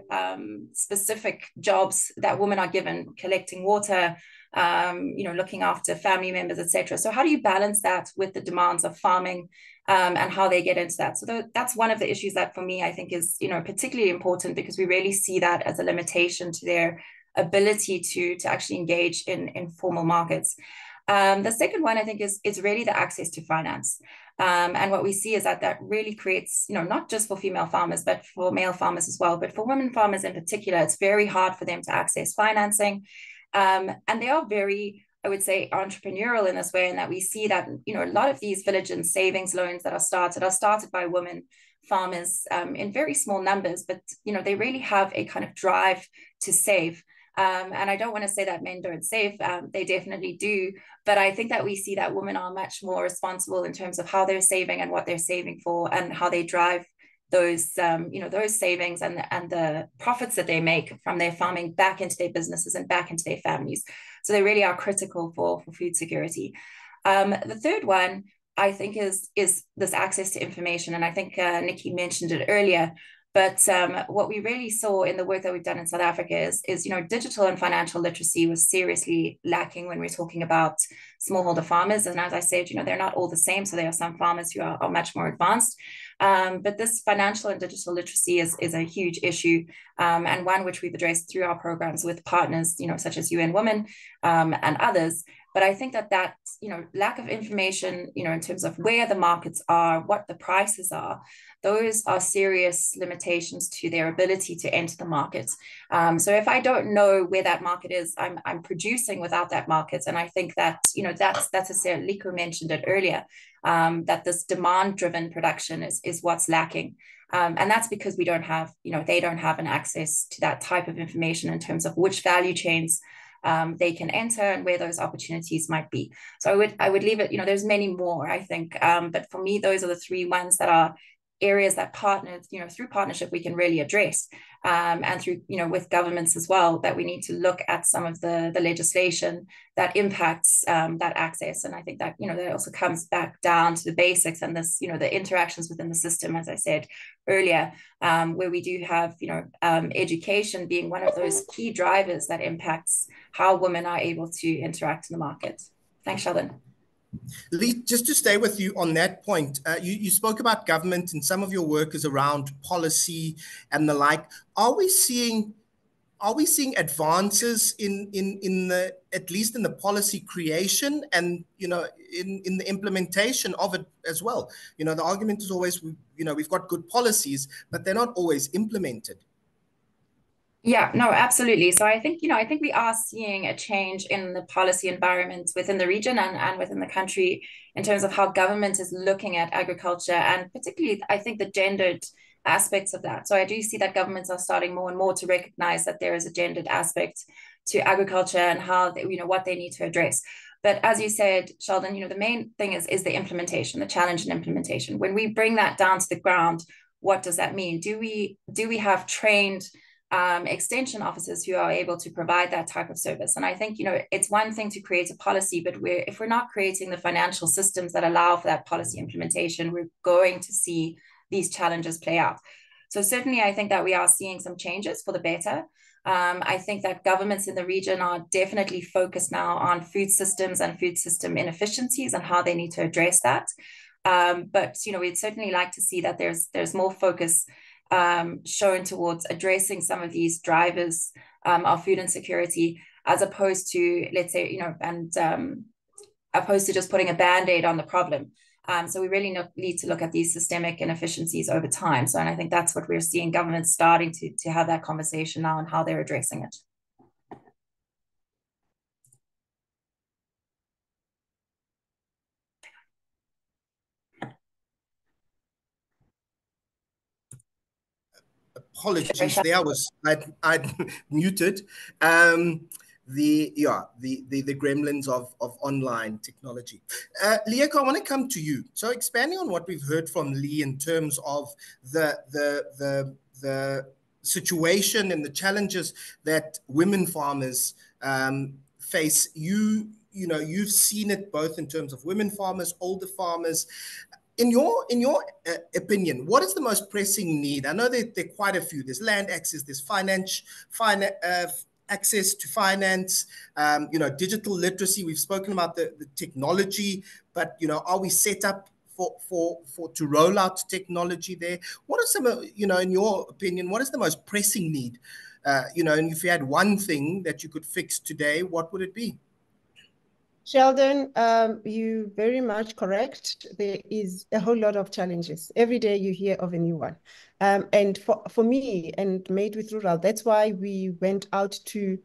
specific jobs that women are given, collecting water, you know, looking after family members, etc. So how do you balance that with the demands of farming, and how they get into that? So that's one of the issues that, for me, I think is, you know, particularly important, because we really see that as a limitation to their ability to actually engage in formal markets. The second one, I think, is really the access to finance. And what we see is that really creates, you know, not just for female farmers, but for male farmers as well, but for women farmers in particular, it's very hard for them to access financing. And they are very, I would say, entrepreneurial in this way, in that we see that, you know, a lot of these village and savings loans that are started by women farmers in very small numbers, but, you know, they really have a kind of drive to save. And I don't want to say that men don't save, they definitely do, but I think that we see that women are much more responsible in terms of how they're saving and what they're saving for, and how they drive those you know, those savings and the profits that they make from their farming back into their businesses and back into their families. So they really are critical for food security. The third one, I think, is this access to information, and I think Nikki mentioned it earlier. But what we really saw in the work that we've done in South Africa is, you know, digital and financial literacy was seriously lacking when we're talking about smallholder farmers. And as I said, you know, they're not all the same. So there are some farmers who are much more advanced. But this financial and digital literacy is a huge issue, and one which we've addressed through our programs with partners, you know, such as UN Women and others. But I think that, you know, lack of information, you know, in terms of where the markets are, what the prices are, those are serious limitations to their ability to enter the market. So if I don't know where that market is, I'm producing without that market. And I think that, you know, that's as Liko mentioned it earlier, that this demand-driven production is what's lacking. And that's because we don't have, you know, they don't have an access to that type of information in terms of which value chains they can enter and where those opportunities might be. So I would leave it, you know, there's many more, I think, but for me, those are the 3 ones that are areas that partners, you know, through partnership we can really address, and through, you know, with governments as well, that we need to look at some of the legislation that impacts that access. And I think that, you know, that also comes back down to the basics and this, you know, the interactions within the system, as I said earlier, where we do have, you know, education being one of those key drivers that impacts how women are able to interact in the market. Thanks, Sheldon. Lee, just to stay with you on that point, you spoke about government and some of your work is around policy and the like. Are we seeing advances in the, at least in the policy creation and in the implementation of it as well? The argument is always we've got good policies, but they're not always implemented. Yeah, no, absolutely. So I think we are seeing a change in the policy environment within the region and within the country in terms of how government is looking at agriculture, and particularly I think the gendered aspects of that. So I do see that governments are starting more and more to recognize that there is a gendered aspect to agriculture and how what they need to address. But as you said, Sheldon, the main thing is the implementation, the challenge in implementation. When we bring that down to the ground, what does that mean? Do we have trained extension officers who are able to provide that type of service? And I think it's one thing to create a policy, but if we're not creating the financial systems that allow for that policy implementation, we're going to see these challenges play out. So certainly I think that we are seeing some changes for the better. I think that governments in the region are definitely focused now on food systems and food system inefficiencies and how they need to address that. But we'd certainly like to see that there's more focus shown towards addressing some of these drivers of food insecurity, as opposed to, let's say, opposed to just putting a band-aid on the problem. So we really need to look at these systemic inefficiencies over time. And I think that's what we're seeing governments starting to have that conversation now and how they're addressing it. Apologies, there I'd muted. The gremlins of online technology. Lieko, I want to come to you. So expanding on what we've heard from Lee in terms of the situation and the challenges that women farmers face. You've seen it both in terms of women farmers, older farmers. In your opinion, what is the most pressing need? I know there are quite a few. There's land access, there's access to finance, digital literacy. We've spoken about the technology, but are we set up to roll out technology there? What are some, in your opinion, what is the most pressing need? And if you had one thing that you could fix today, what would it be? Sheldon, you very much correct. There is a whole lot of challenges. Every day you hear of a new one. And for me and Made with Rural, that's why we went out to,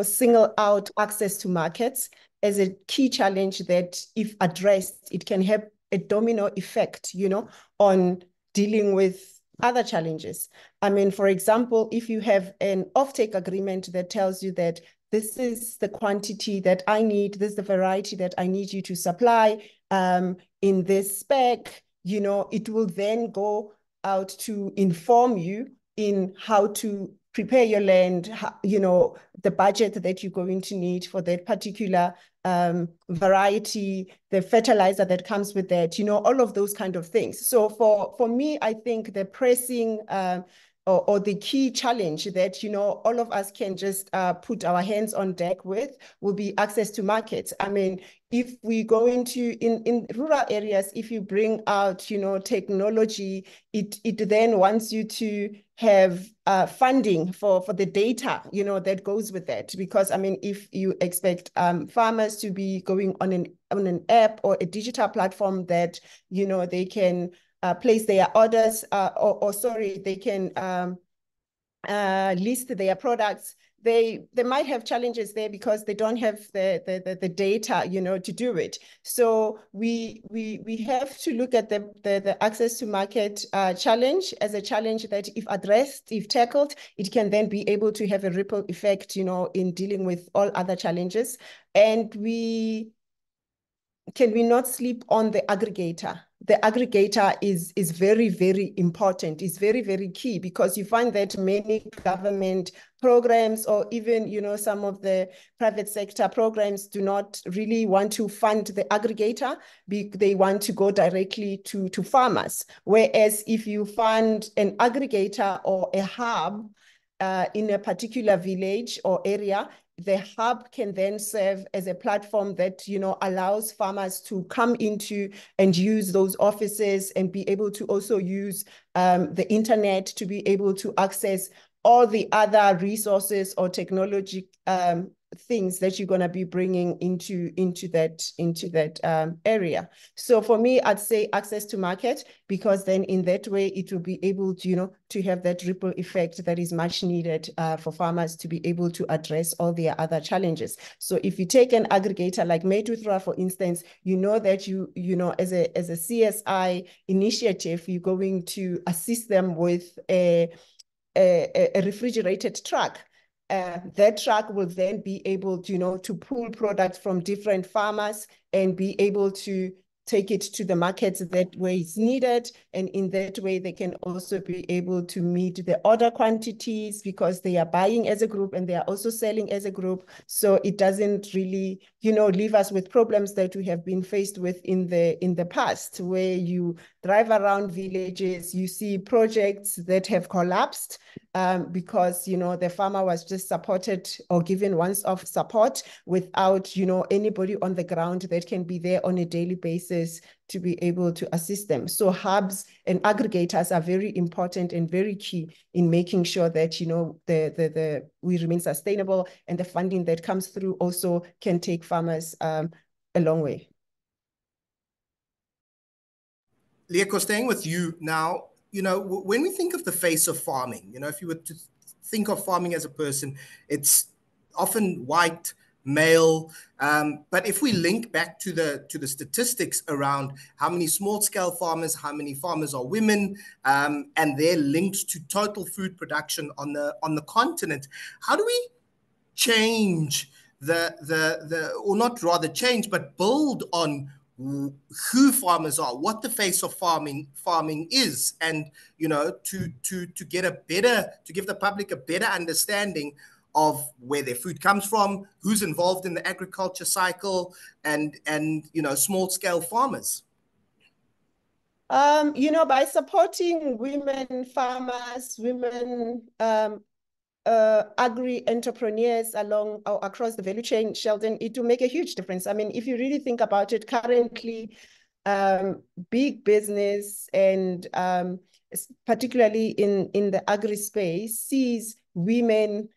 single out access to markets as a key challenge that, if addressed, it can have a domino effect, on dealing with other challenges. I mean, for example, if you have an offtake agreement that tells you that this is the quantity that I need, this is the variety that I need you to supply in this spec, it will then go out to inform you in how to prepare your land, the budget that you're going to need for that particular variety, the fertilizer that comes with that, all of those kind of things. So for me, I think the pressing or the key challenge that, all of us can just put our hands on deck with will be access to markets. I mean, if we go into, in rural areas, if you bring out, technology, it then wants you to have funding for the data, that goes with that. Because, I mean, if you expect farmers to be going on an app or a digital platform that, they can place their orders, they can list their products. They might have challenges there because they don't have the data, to do it. So we have to look at the access to market challenge as a challenge that, if addressed, if tackled, it can then be able to have a ripple effect, in dealing with all other challenges. And can we not sleep on the aggregator? The aggregator is very, very important. It's very, very key, because you find that many government programs, or even, some of the private sector programs, do not really want to fund the aggregator. They want to go directly to farmers. Whereas if you fund an aggregator or a hub, in a particular village or area, the hub can then serve as a platform that, allows farmers to come into and use those offices and be able to also use the internet to be able to access all the other resources or technology things that you're going to be bringing into that area. So for me, I'd say access to market, because then in that way it will be able to, to have that ripple effect that is much needed for farmers to be able to address all their other challenges. So if you take an aggregator like Metuthra, for instance, that as a CSI initiative, you're going to assist them with a refrigerated truck. That truck will then be able to, to pull products from different farmers and be able to take it to the markets that way it's needed. And in that way, they can also be able to meet the order quantities, because they are buying as a group and they are also selling as a group. So it doesn't really, leave us with problems that we have been faced with in the past, where you drive around villages, you see projects that have collapsed because, the farmer was just supported or given once-off support without, anybody on the ground that can be there on a daily basis to be able to assist them. So hubs and aggregators are very important and very key in making sure that, we remain sustainable, and the funding that comes through also can take farmers a long way. Lieko, staying with you now, when we think of the face of farming, if you were to think of farming as a person, it's often white, male. But if we link back to the statistics around how many small-scale farmers, how many farmers are women, and they're linked to total food production on the continent, how do we change or not rather change, but build on who farmers are, what the face of farming is, and to give the public a better understanding of where their food comes from, who's involved in the agriculture cycle, and small scale farmers. By supporting women farmers, women agri-entrepreneurs across the value chain, Sheldon, it will make a huge difference. I mean, if you really think about it, currently, big business and particularly in the agri space sees women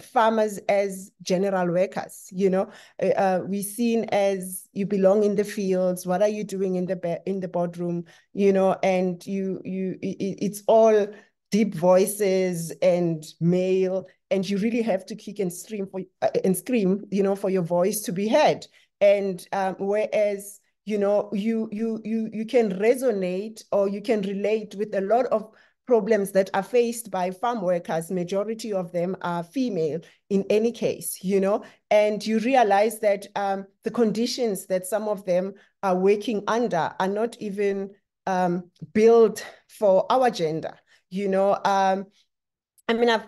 farmers as general workers. We're seen as, you belong in the fields. What are you doing in the boardroom? And it's all deep voices and male, and you really have to kick and scream for your voice to be heard. And whereas you can resonate, or you can relate with a lot of problems that are faced by farm workers. Majority of them are female in any case, and you realize that the conditions that some of them are working under are not even built for our gender. I've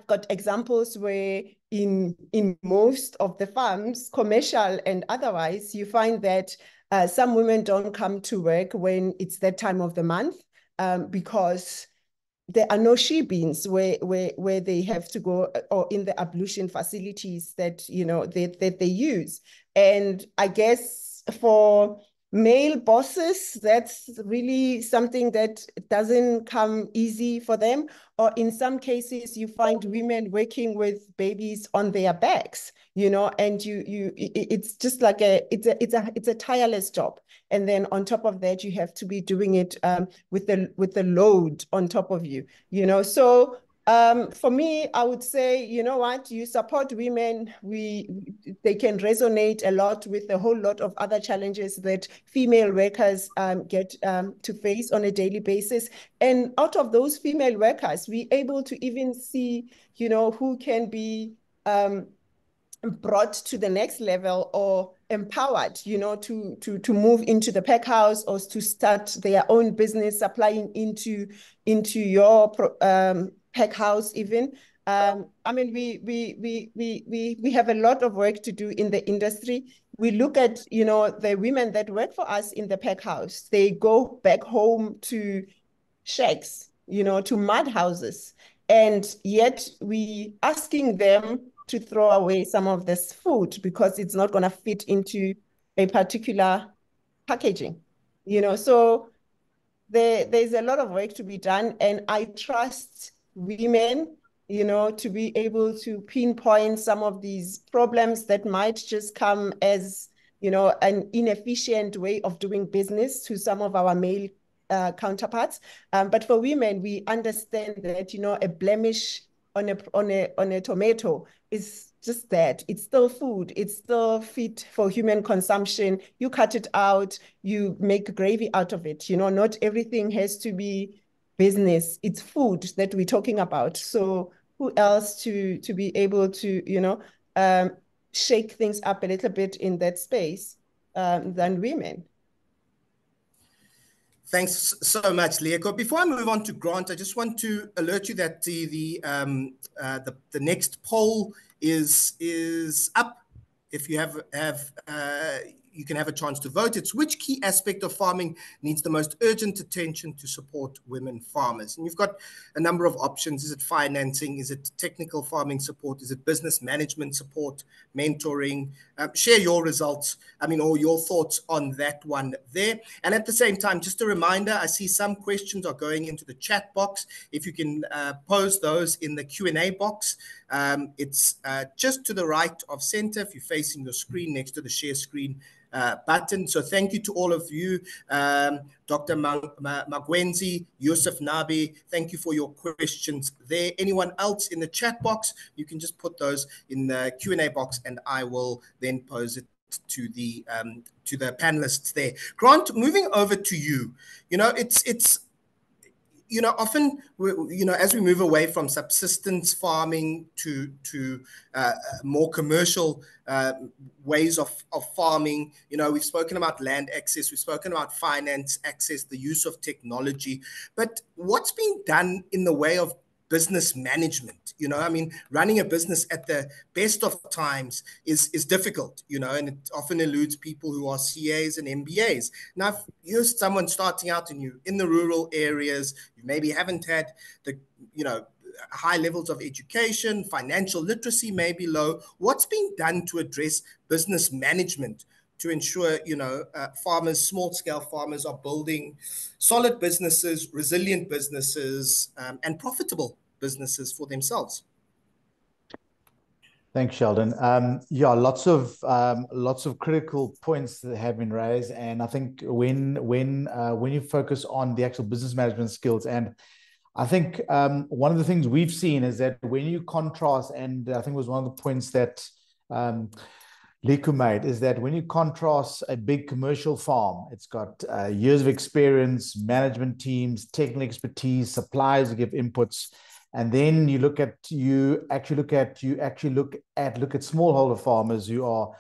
got examples where in most of the farms, commercial and otherwise, you find that some women don't come to work when it's that time of the month because there are no she-beans where they have to go, or in the ablution facilities that that they use. And I guess for male bosses, that's really something that doesn't come easy for them. Or in some cases, you find women working with babies on their backs, and it's just like it's a tireless job. And then on top of that, you have to be doing it with the load on top of you, So for me, I would say, you support women. They can resonate a lot with a whole lot of other challenges that female workers get to face on a daily basis. And out of those female workers, we're able to even see, who can be brought to the next level or empowered, to move into the pack house or to start their own business, supplying into your pack house even. We have a lot of work to do in the industry. We look at, the women that work for us in the pack house. They go back home to shacks, to mud houses. And yet we asking them to throw away some of this food because it's not going to fit into a particular packaging, so there's a lot of work to be done, and I trust women, to be able to pinpoint some of these problems that might just come as, an inefficient way of doing business to some of our male counterparts. But for women, we understand that, a blemish on a tomato is just that. It's still food. It's still fit for human consumption. You cut it out, you make gravy out of it. Not everything has to be business. It's food that we're talking about. So who else to be able to, shake things up a little bit in that space than women? Thanks so much, Leah. Before I move on to Grant, I just want to alert you that the next poll is up. If you you can have a chance to vote. It's which key aspect of farming needs the most urgent attention to support women farmers? And you've got a number of options. Is it financing? Is it technical farming support? Is it business management support, mentoring? Share your results, or your thoughts on that one there. And at the same time, just a reminder, I see some questions are going into the chat box. If you can pose those in the Q&A box, it's just to the right of center if you're facing your screen next to the share screen button. So thank you to all of you, Dr. Magwenzi, Yusuf Nabi, thank you for your questions there. Anyone else in the chat box, you can just put those in the Q&A box and I will then pose it to the panelists there. Grant, moving over to you, it's often, as we move away from subsistence farming to more commercial ways of farming, we've spoken about land access, we've spoken about finance access, the use of technology, but what's being done in the way of business management? Running a business at the best of times is difficult, and it often eludes people who are CAs and MBAs. Now, if you're someone starting out and you're in the rural areas, you maybe haven't had the, high levels of education, financial literacy may be low. What's being done to address business management to ensure, farmers, small-scale farmers are building solid businesses, resilient businesses, and profitable businesses for themselves? Thanks, Sheldon. Lots of critical points that have been raised, and I think when you focus on the actual business management skills, and I think one of the things we've seen is that when you contrast, and I think it was one of the points that Liku made, is that when you contrast a big commercial farm, it's got years of experience, management teams, technical expertise, suppliers who give inputs, and then you look at smallholder farmers who are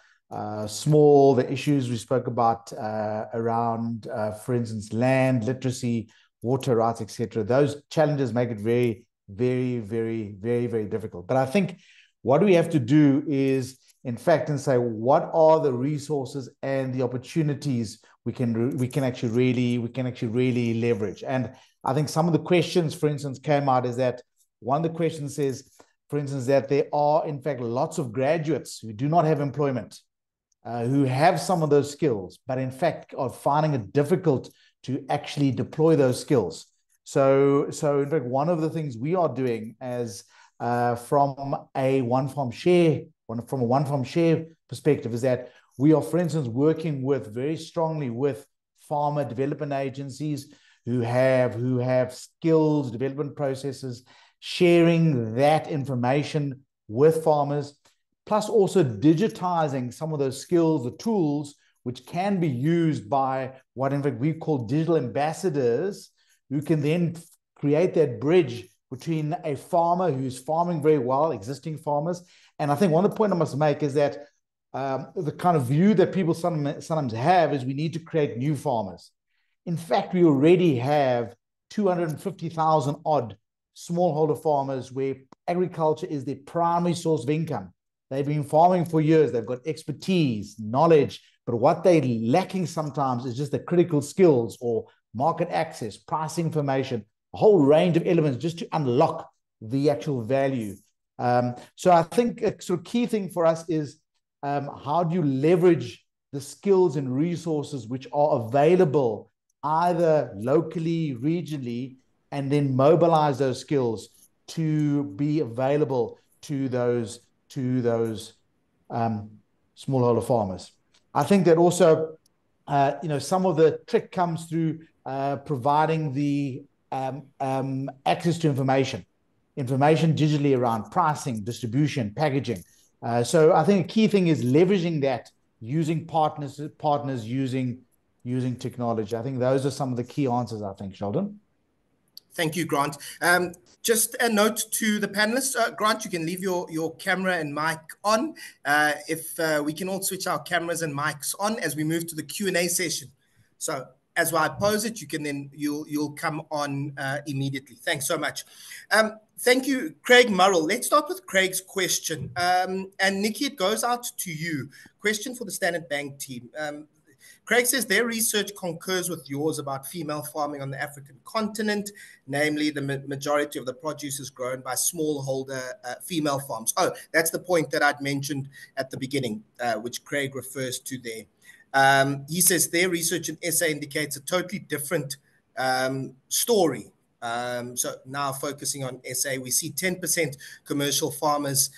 small. The issues we spoke about around, for instance, land literacy, water rights, etc. Those challenges make it very, very, very, very, very difficult. But I think what we have to do is, in fact, and say, what are the resources and the opportunities we can actually really leverage? And I think some of the questions, for instance, came out is that one of the questions is, for instance, that there are, in fact, lots of graduates who do not have employment, who have some of those skills, but in fact are finding it difficult to actually deploy those skills. So in fact, one of the things we are doing as from a one farm share perspective is that we are, for instance, working very strongly with farmer development agencies who have skills development processes, sharing that information with farmers, plus also digitizing some of those skills, the tools, which can be used by what in fact we call digital ambassadors, who can then create that bridge between a farmer who's farming very well, existing farmers. And I think one of the points I must make is that the kind of view that people sometimes have is we need to create new farmers. In fact, we already have 250,000 odd smallholder farmers where agriculture is their primary source of income. They've been farming for years. They've got expertise, knowledge, but what they're lacking sometimes is just the critical skills or market access, price information, a whole range of elements just to unlock the actual value. So I think a sort of key thing for us is how do you leverage the skills and resources which are available either locally, regionally, and then mobilize those skills to be available to those smallholder farmers. I think that also, some of the trick comes through providing the access to information digitally around pricing, distribution, packaging. So I think a key thing is leveraging that, using partners using technology. I think those are some of the key answers, I think, Sheldon. Thank you, Grant. Just a note to the panelists. Grant, you can leave your camera and mic on. If we can all switch our cameras and mics on as we move to the Q&A session. So as I pose it, you'll come on immediately. Thanks so much. Thank you, Craig Murrell. Let's start with Craig's question. And Nikki, it goes out to you. Question for the Standard Bank team. Craig says their research concurs with yours about female farming on the African continent, namely the majority of the produce is grown by smallholder female farms. Oh, that's the point that I'd mentioned at the beginning, which Craig refers to there. He says their research in SA indicates a totally different story. So now focusing on SA, we see 10% commercial farmers,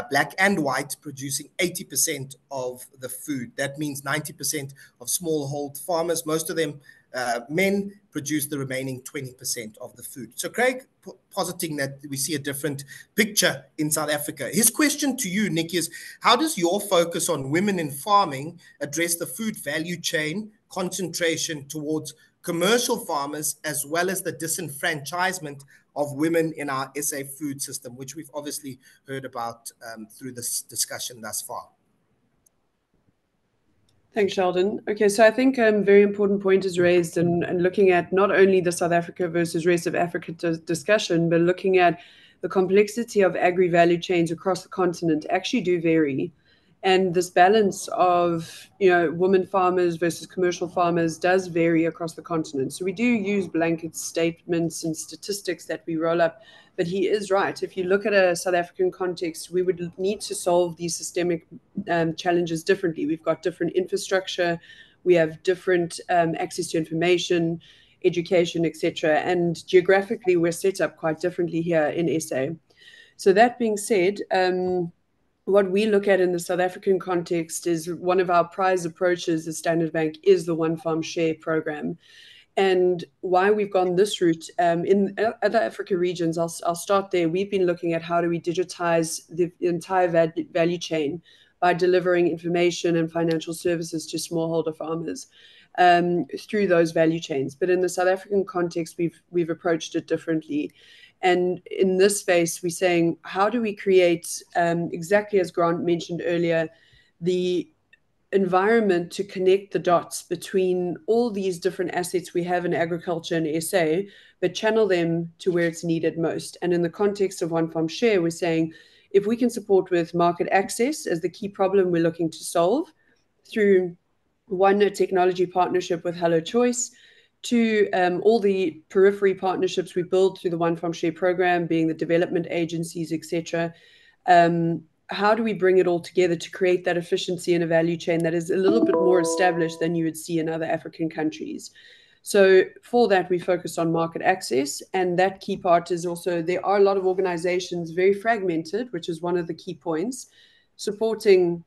black and white, producing 80% of the food. That means 90% of smallhold farmers, most of them men, produce the remaining 20% of the food. So Craig positing that we see a different picture in South Africa. His question to you, Nick, is how does your focus on women in farming address the food value chain concentration towards commercial farmers, as well as the disenfranchisement of women in our SA food system, which we've obviously heard about through this discussion thus far? Thanks, Sheldon. Okay, so I think a very important point is raised and looking at not only the South Africa versus rest of Africa discussion, but looking at the complexity of agri-value chains across the continent actually do vary. And this balance of, women farmers versus commercial farmers does vary across the continent. So we do use blanket statements and statistics that we roll up, but he is right. If you look at a South African context, we would need to solve these systemic challenges differently. We've got different infrastructure, we have different access to information, education, etc. And geographically, we're set up quite differently here in SA. So that being said, what we look at in the South African context is one of our prize approaches as Standard Bank is the One Farm Share program. And why we've gone this route in other Africa regions, I'll start there. We've been looking at how do we digitize the entire value chain by delivering information and financial services to smallholder farmers through those value chains. But in the South African context, we've approached it differently. And in this space, we're saying, how do we create, exactly as Grant mentioned earlier, the environment to connect the dots between all these different assets we have in agriculture and SA, but channel them to where it's needed most. And in the context of One Farm Share, we're saying, if we can support with market access as the key problem we're looking to solve through one, a technology partnership with Hello Choice, to all the periphery partnerships we build through the One Farm Share program, being the development agencies, etc. How do we bring it all together to create that efficiency in a value chain that is a little bit more established than you would see in other African countries? So for that, we focus on market access. And that key part is also, there are a lot of organizations very fragmented, which is one of the key points, supporting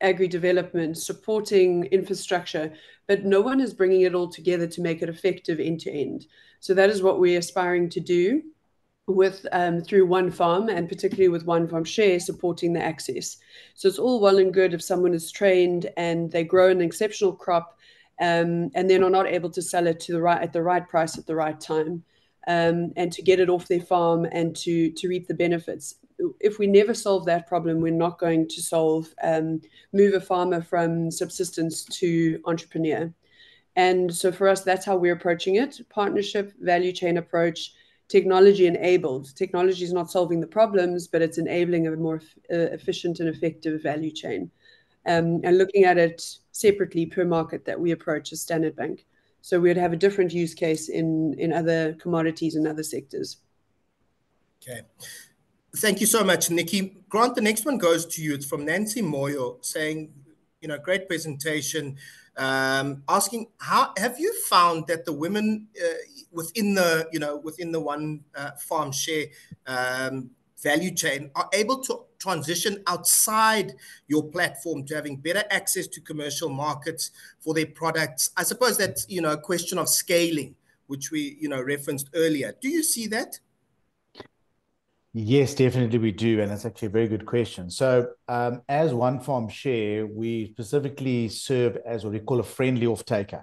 agri-development, supporting infrastructure, but no one is bringing it all together to make it effective end to end. So that is what we're aspiring to do with through One Farm, and particularly with One Farm Share, supporting the access. So it's all well and good if someone is trained and they grow an exceptional crop and then are not able to sell it at the right price at the right time, and to get it off their farm and to reap the benefits. If we never solve that problem, we're not going to move a farmer from subsistence to entrepreneur. And so for us, that's how we're approaching it. Partnership, value chain approach, technology enabled. Technology is not solving the problems, but it's enabling a more efficient and effective value chain. And looking at it separately per market that we approach as Standard Bank. So we would have a different use case in other commodities and other sectors. Okay. Thank you so much, Nikki. Grant, the next one goes to you. It's from Nancy Moyo saying, great presentation, asking, how have you found that the women within the one farm share value chain are able to transition outside your platform to having better access to commercial markets for their products? I suppose that's, a question of scaling, which we, referenced earlier. Do you see that? Yes, definitely we do. And that's actually a very good question. So as One Farm Share, we specifically serve as what we call a friendly off-taker.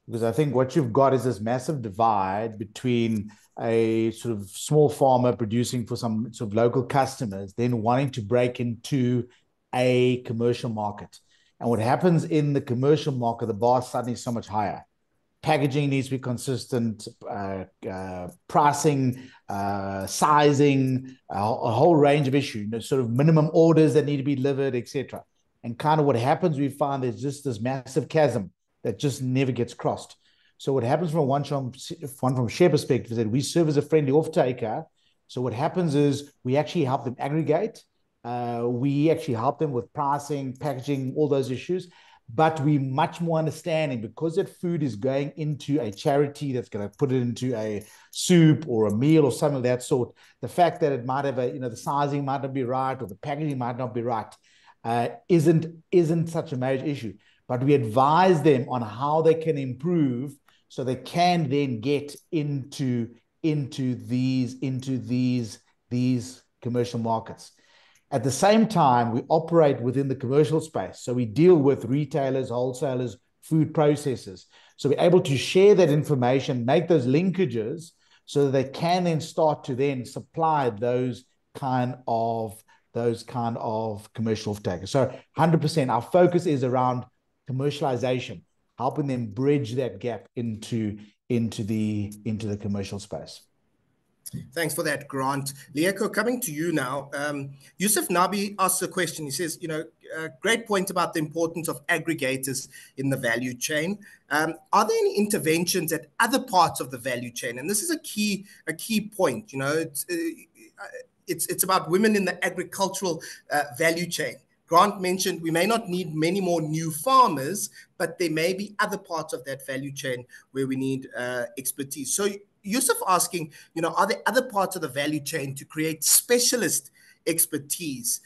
Because I think what you've got is this massive divide between a sort of small farmer producing for some sort of local customers, then wanting to break into a commercial market. And what happens in the commercial market, the bar is suddenly so much higher. Packaging needs to be consistent, pricing, sizing, a whole range of issues, sort of minimum orders that need to be delivered, etc. And kind of what happens, we find there's just this massive chasm that just never gets crossed. So what happens from one from share perspective is that we serve as a friendly off-taker. So what happens is we actually help them aggregate. We actually help them with pricing, packaging, all those issues. But we're much more understanding because that food is going into a charity that's going to put it into a soup or a meal or something of that sort. The fact that it might have the sizing might not be right or the packaging might not be right isn't such a major issue. But we advise them on how they can improve so they can then get into these commercial markets. At the same time, we operate within the commercial space. So we deal with retailers, wholesalers, food processors. So we're able to share that information, make those linkages so that they can then start to then supply those kind of commercial takers. So 100%, our focus is around commercialization, helping them bridge that gap into the commercial space. Thanks for that, Grant. Lieko, coming to you now. Yusuf Nabi asks a question. He says, great point about the importance of aggregators in the value chain. Are there any interventions at other parts of the value chain? And this is a key point. It's about women in the agricultural value chain. Grant mentioned we may not need many more new farmers, but there may be other parts of that value chain where we need expertise. So Yusuf asking, are there other parts of the value chain to create specialist expertise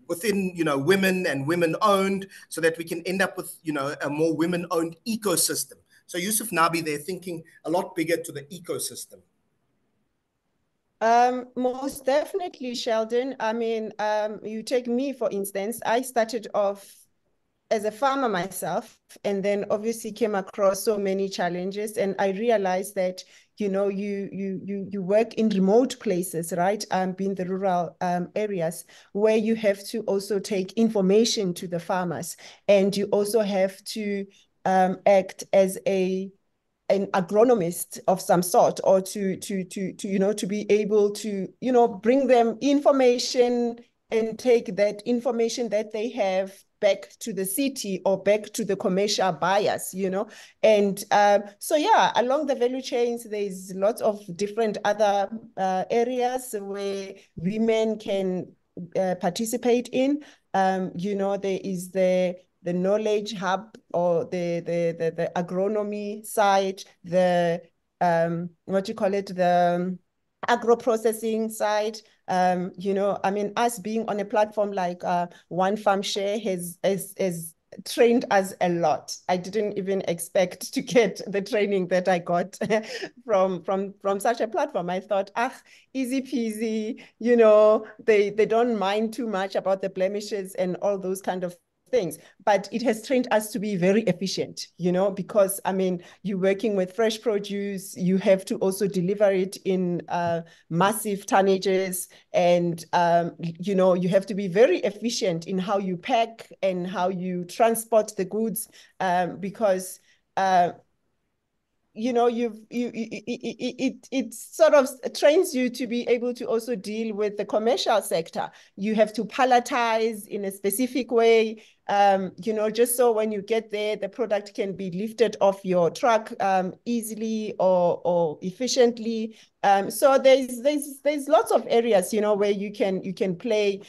within, women and women-owned so that we can end up with, a more women-owned ecosystem? So Yusuf Nabi, they're thinking a lot bigger to the ecosystem. Most definitely, Sheldon. I mean, you take me, for instance. I started off as a farmer myself, and then obviously came across so many challenges, and I realized that you work in remote places, right? In the rural areas where you have to also take information to the farmers, and you also have to act as an agronomist of some sort, or to be able to bring them information and take that information that they have back to the city or back to the commercial buyers, And so, yeah, along the value chains, there's lots of different other areas where women can participate in. There is the knowledge hub, or the agronomy side, the the agro-processing side. Us being on a platform like One Farm Share has trained us a lot. I didn't even expect to get the training that I got from such a platform. I thought, easy peasy, they don't mind too much about the blemishes and all those kind of things, but it has trained us to be very efficient, because you're working with fresh produce, you have to also deliver it in massive tonnages, and you have to be very efficient in how you pack and how you transport the goods, because it sort of trains you to be able to also deal with the commercial sector. You have to palletize in a specific way. you know, just so when you get there, the product can be lifted off your truck easily or efficiently. So there's lots of areas, you know, where you can play.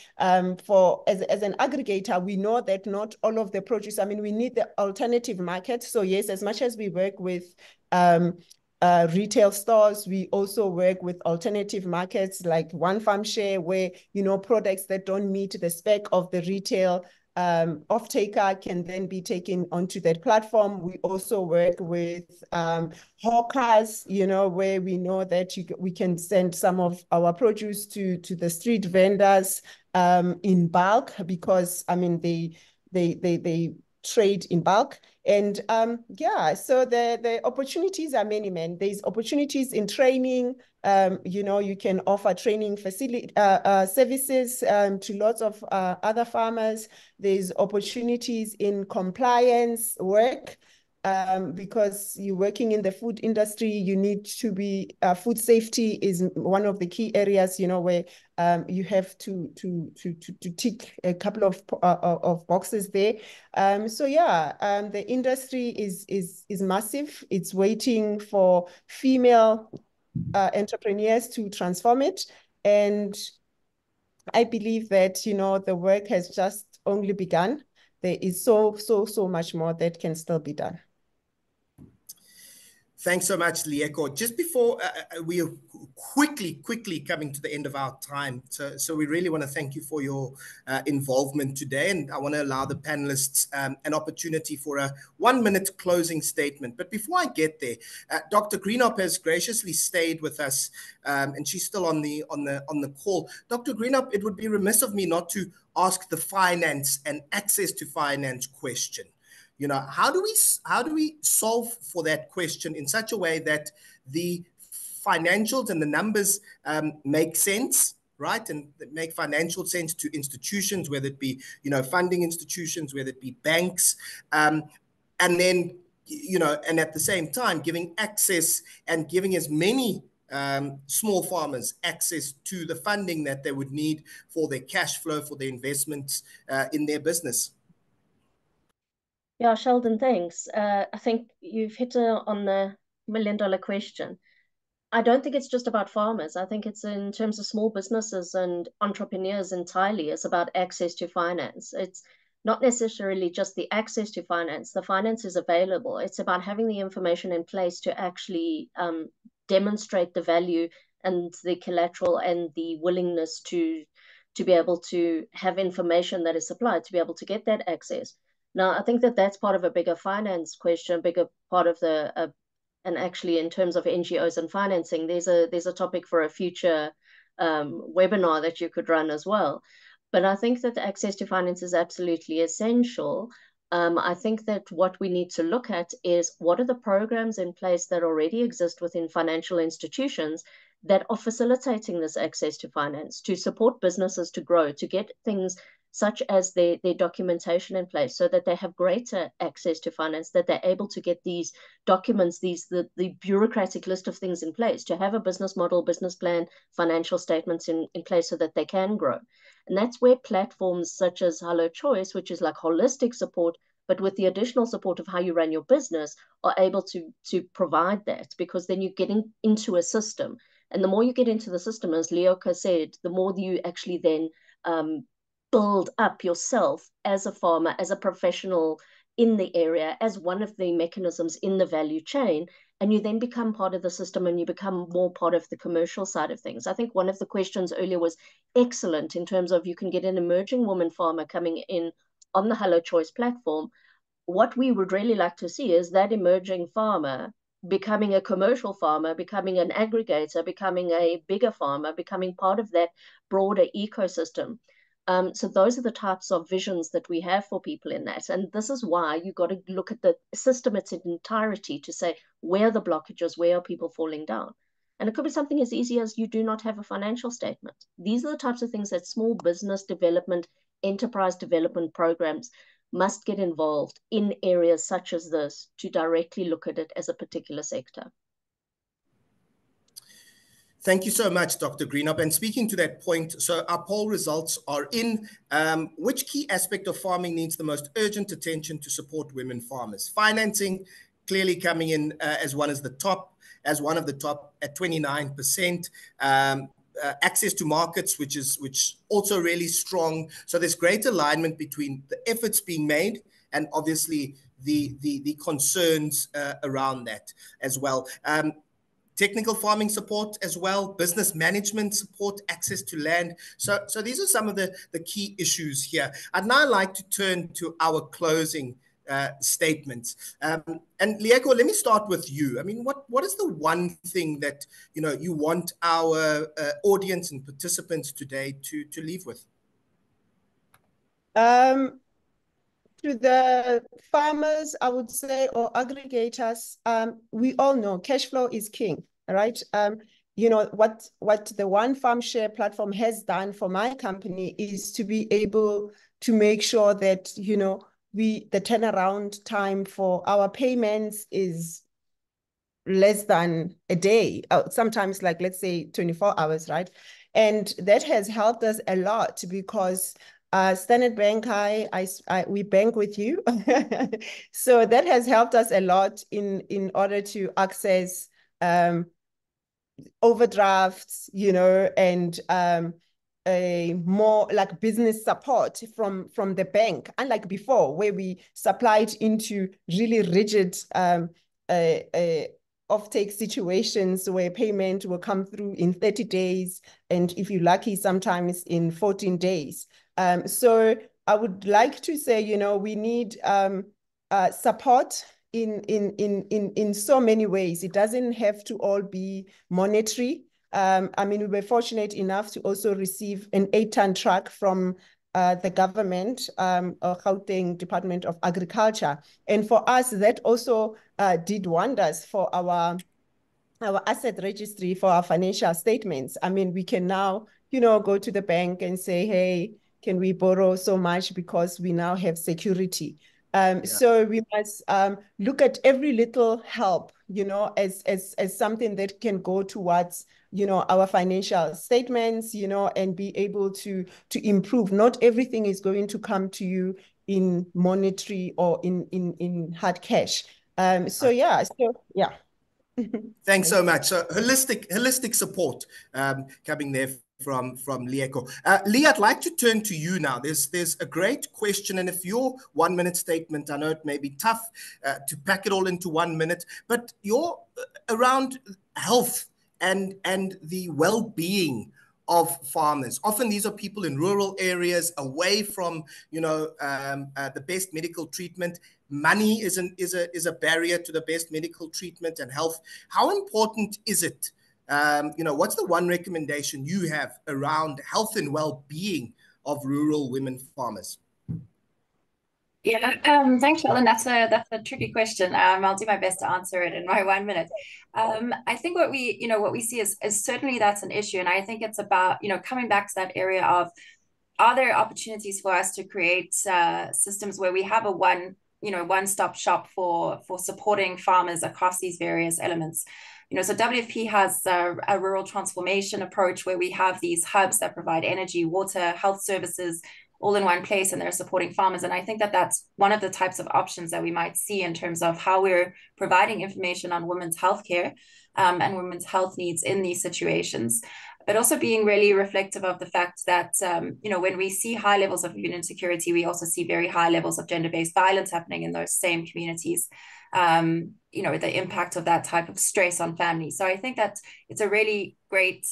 For as an aggregator, we know that not all of the produce, I mean, we need the alternative market. So yes, as much as we work with retail stores, we also work with alternative markets like One Farm Share, where, you know, products that don't meet the spec of the retail off-taker can then be taken onto that platform. We also work with hawkers, you know, where we know that we can send some of our produce to the street vendors in bulk, because I mean they trade in bulk. And yeah, so the opportunities are many, man. There's opportunities in training. You know, you can offer training services to lots of other farmers. There's opportunities in compliance work. Because you're working in the food industry, you need to be, food safety is one of the key areas, you know, where you have to tick a couple of boxes there. So yeah, the industry is massive. It's waiting for female entrepreneurs to transform it. And I believe that, you know, the work has just only begun. There is so much more that can still be done. Thanks so much, Lieko. Just before we are quickly coming to the end of our time, so we really want to thank you for your involvement today, and I want to allow the panelists an opportunity for a 1-minute closing statement. But before I get there, Dr. Greenop has graciously stayed with us, and she's still on the call. Dr. Greenop, it would be remiss of me not to ask the finance and access to finance question. You know, how do we solve for that question in such a way that the financials and the numbers make sense, right? And make financial sense to institutions, whether it be, you know, funding institutions, whether it be banks, and then, you know, and at the same time giving access and giving as many small farmers access to the funding that they would need for their cash flow, for their investments in their business. Yeah, Sheldon, thanks. I think you've hit on the million-dollar question. I don't think it's just about farmers. I think it's in terms of small businesses and entrepreneurs entirely. It's about access to finance. It's not necessarily just the access to finance. The finance is available. It's about having the information in place to actually demonstrate the value and the collateral and the willingness to be able to have information that is supplied to be able to get that access. Now, I think that that's part of a bigger finance question, bigger part of the, and actually in terms of NGOs and financing, there's a topic for a future webinar that you could run as well. But I think that the access to finance is absolutely essential. I think that what we need to look at is what are the programs in place that already exist within financial institutions that are facilitating this access to finance, to support businesses to grow, to get things such as their documentation in place so that they have greater access to finance, that they're able to get these documents, the bureaucratic list of things in place, to have a business model, business plan, financial statements in place so that they can grow. And that's where platforms such as Hello Choice, which is like holistic support, but with the additional support of how you run your business, are able to provide that, because then you're getting into a system. And the more you get into the system, as Leoka said, the more you actually then build up yourself as a farmer, as a professional in the area, as one of the mechanisms in the value chain, and you then become part of the system and you become more part of the commercial side of things. I think one of the questions earlier was excellent in terms of you can get an emerging woman farmer coming in on the Hello Choice platform. What we would really like to see is that emerging farmer becoming a commercial farmer, becoming an aggregator, becoming a bigger farmer, becoming part of that broader ecosystem. So those are the types of visions that we have for people in that. And this is why you got to look at the system in its entirety to say, where are the blockages, where are people falling down? And it could be something as easy as you do not have a financial statement. These are the types of things that small business development, enterprise development programs must get involved in areas such as this to directly look at it as a particular sector. Thank you so much, Dr. Greenup. And speaking to that point, so our poll results are in. Which key aspect of farming needs the most urgent attention to support women farmers? Financing clearly coming in as one of the top at 29%. Access to markets, which also really strong. So there's great alignment between the efforts being made and obviously the concerns around that as well. Technical farming support as well, business management support, access to land. So these are some of the key issues here. I'd now like to turn to our closing statements. And Lieko, let me start with you. I mean, what is the one thing that you want our audience and participants today to leave with? To the farmers, I would say, or aggregators, we all know cash flow is king, right? What the One Farm Share platform has done for my company is to be able to make sure that, the turnaround time for our payments is less than a day, sometimes like, let's say 24 hours, right? And that has helped us a lot because Standard Bank, we bank with you. So that has helped us a lot in order to access overdrafts, and a more like business support from the bank, unlike before where we supplied into really rigid offtake situations where payment will come through in 30 days, and if you're lucky, sometimes in 14 days. So I would like to say, we need support in so many ways. It doesn't have to all be monetary. I mean, we were fortunate enough to also receive an 8-ton truck from the government, Gauteng Department of Agriculture. And for us, that also did wonders for our asset registry, for our financial statements. I mean, we can now, go to the bank and say, hey, can we borrow so much because we now have security? So we must look at every little help, as something that can go towards, our financial statements, and be able to improve. Not everything is going to come to you in monetary or in hard cash. So yeah. Thanks so much. So holistic support coming there from Lieko. Lee, I'd like to turn to you now. There's a great question, and if your 1-minute statement, I know it may be tough to pack it all into 1 minute, but you're around health and the well-being of farmers. Often these are people in rural areas, away from the best medical treatment. Money is a barrier to the best medical treatment and health. How important is it? What's the one recommendation you have around health and well-being of rural women farmers? Yeah, thanks, Sheldon. That's a tricky question. I'll do my best to answer it in my 1 minute. I think what we see is certainly that's an issue, and I think it's about coming back to that area of, are there opportunities for us to create systems where we have a one-stop shop for supporting farmers across these various elements. So WFP has a rural transformation approach where we have these hubs that provide energy, water, health services, all in one place, and they're supporting farmers. And I think that that's one of the types of options that we might see in terms of how we're providing information on women's healthcare and women's health needs in these situations. But also being really reflective of the fact that, when we see high levels of food insecurity, we also see very high levels of gender-based violence happening in those same communities. The impact of that type of stress on families. So I think that it's a really great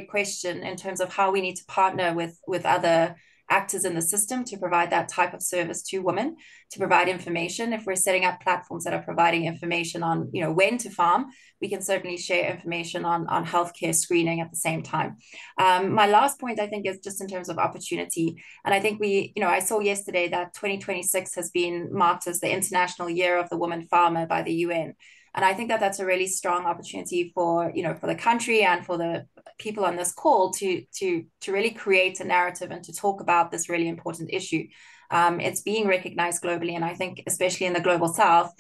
question in terms of how we need to partner with other actors in the system to provide that type of service to women, to provide information. If we're setting up platforms that are providing information on, when to farm, we can certainly share information on healthcare screening at the same time. My last point, I think, is just in terms of opportunity. And I think I saw yesterday that 2026 has been marked as the International Year of the Woman Farmer by the UN. And I think that that's a really strong opportunity for, for the country and for the people on this call to really create a narrative and to talk about this really important issue. It's being recognized globally, and I think especially in the global South,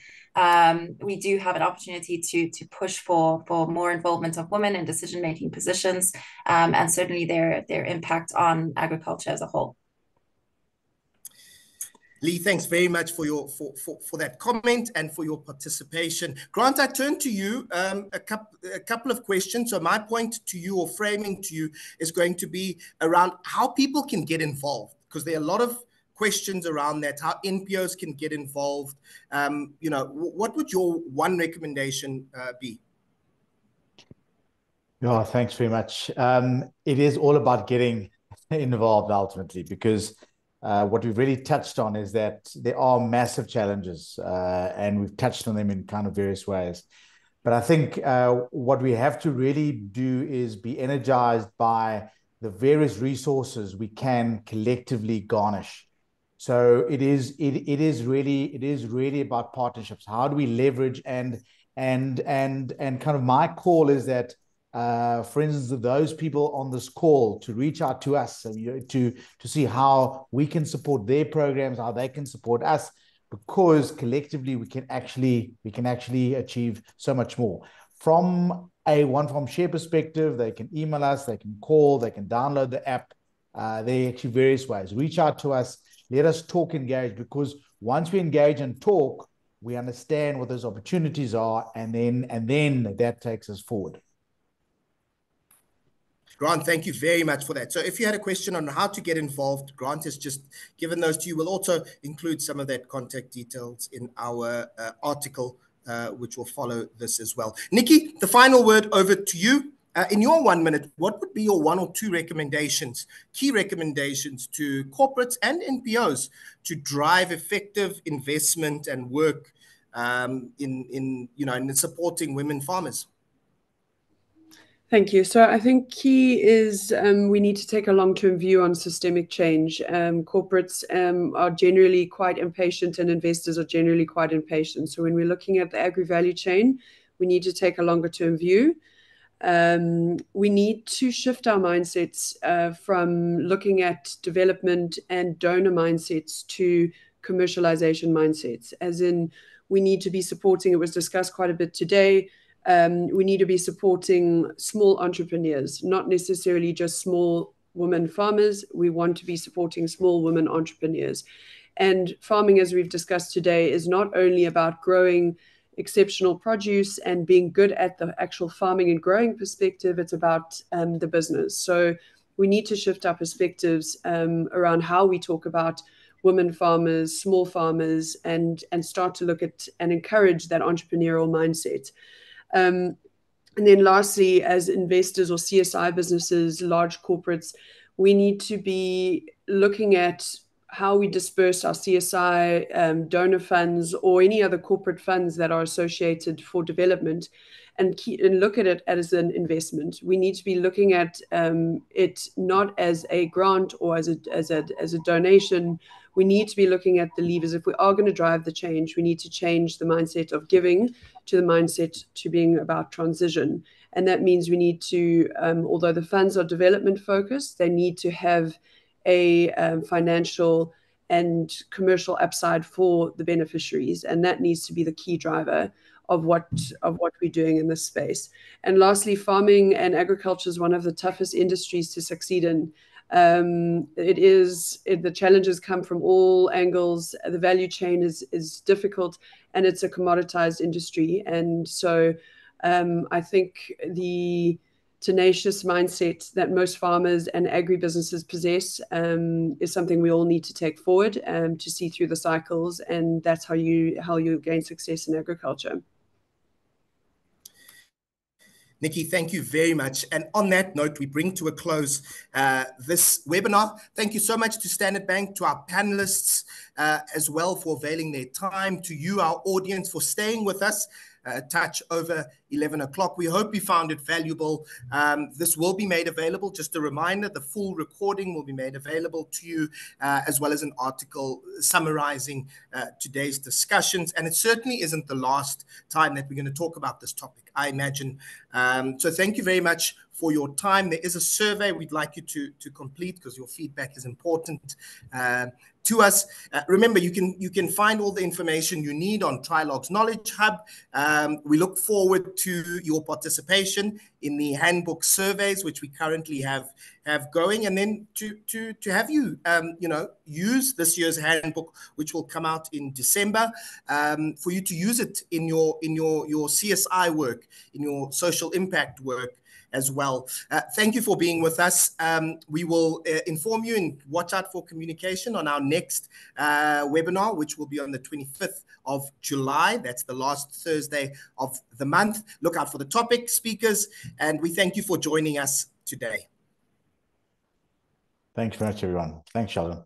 we do have an opportunity to push for more involvement of women in decision-making positions, and certainly their impact on agriculture as a whole. Lee, thanks very much for your for that comment and for your participation. Grant, I turn to you a couple of questions. So my point to you, or framing to you, is going to be around how people can get involved, because there are a lot of questions around that, how NPOs can get involved. What would your one recommendation be? Yeah, thanks very much. It is all about getting involved ultimately, because what we've really touched on is that there are massive challenges, and we've touched on them in kind of various ways. But I think what we have to really do is be energized by the various resources we can collectively garnish. So it is really about partnerships. How do we leverage and kind of my call is that, for instance, of those people on this call to reach out to us, to see how we can support their programs, how they can support us, because collectively we can actually achieve so much more. From a One Farm Share perspective, they can email us, they can call, they can download the app. There are actually various ways. Reach out to us, let us talk, engage, because once we engage and talk, we understand what those opportunities are, and then that takes us forward. Grant, thank you very much for that. So if you had a question on how to get involved, Grant has just given those to you. We'll also include some of that contact details in our article, which will follow this as well. Nikki, the final word over to you. In your 1 minute, what would be your one or two recommendations, key recommendations to corporates and NPOs to drive effective investment and work in supporting women farmers? Thank you. So I think key is we need to take a long-term view on systemic change. Corporates are generally quite impatient, and investors are generally quite impatient. So when we're looking at the agri-value chain, we need to take a longer-term view. We need to shift our mindsets from looking at development and donor mindsets to commercialization mindsets, as in we need to be supporting, it was discussed quite a bit today, we need to be supporting small entrepreneurs, not necessarily just small women farmers. We want to be supporting small women entrepreneurs. And farming, as we've discussed today, is not only about growing exceptional produce and being good at the actual farming and growing perspective, it's about the business. So we need to shift our perspectives around how we talk about women farmers, small farmers, and start to look at and encourage that entrepreneurial mindset. And then lastly, as investors or CSI businesses, large corporates, we need to be looking at how we disperse our CSI donor funds or any other corporate funds that are associated for development, and look at it as an investment. We need to be looking at it not as a grant or as a donation. We need to be looking at the levers. If we are going to drive the change, we need to change the mindset of giving to the mindset to being about transition. And that means we need to, although the funds are development focused, they need to have a financial and commercial upside for the beneficiaries. And that needs to be the key driver of what we're doing in this space. And lastly, farming and agriculture is one of the toughest industries to succeed in. The challenges come from all angles. The value chain is difficult, and it's a commoditized industry. And so I think the tenacious mindset that most farmers and agribusinesses possess is something we all need to take forward to see through the cycles, and that's how you gain success in agriculture. Nikki, thank you very much. And on that note, we bring to a close this webinar. Thank you so much to Standard Bank, to our panelists as well for availing their time, to you, our audience, for staying with us. touch over 11 o'clock. We hope you found it valuable. This will be made available. Just a reminder, the full recording will be made available to you, as well as an article summarizing today's discussions. And it certainly isn't the last time that we're going to talk about this topic, I imagine. So thank you very much for your time. There is a survey we'd like you to complete, because your feedback is important to us. Remember, you can find all the information you need on Trialogue's Knowledge Hub. We look forward to your participation in the handbook surveys, which we currently have going, and then to have you use this year's handbook, which will come out in December, for you to use it in your CSI work, in your social impact work as well. Thank you for being with us. We will inform you and watch out for communication on our next webinar, which will be on the 25th of July. That's the last Thursday of the month. Look out for the topic, speakers, and we thank you for joining us today. Thanks very much, everyone. Thanks, Sheldon.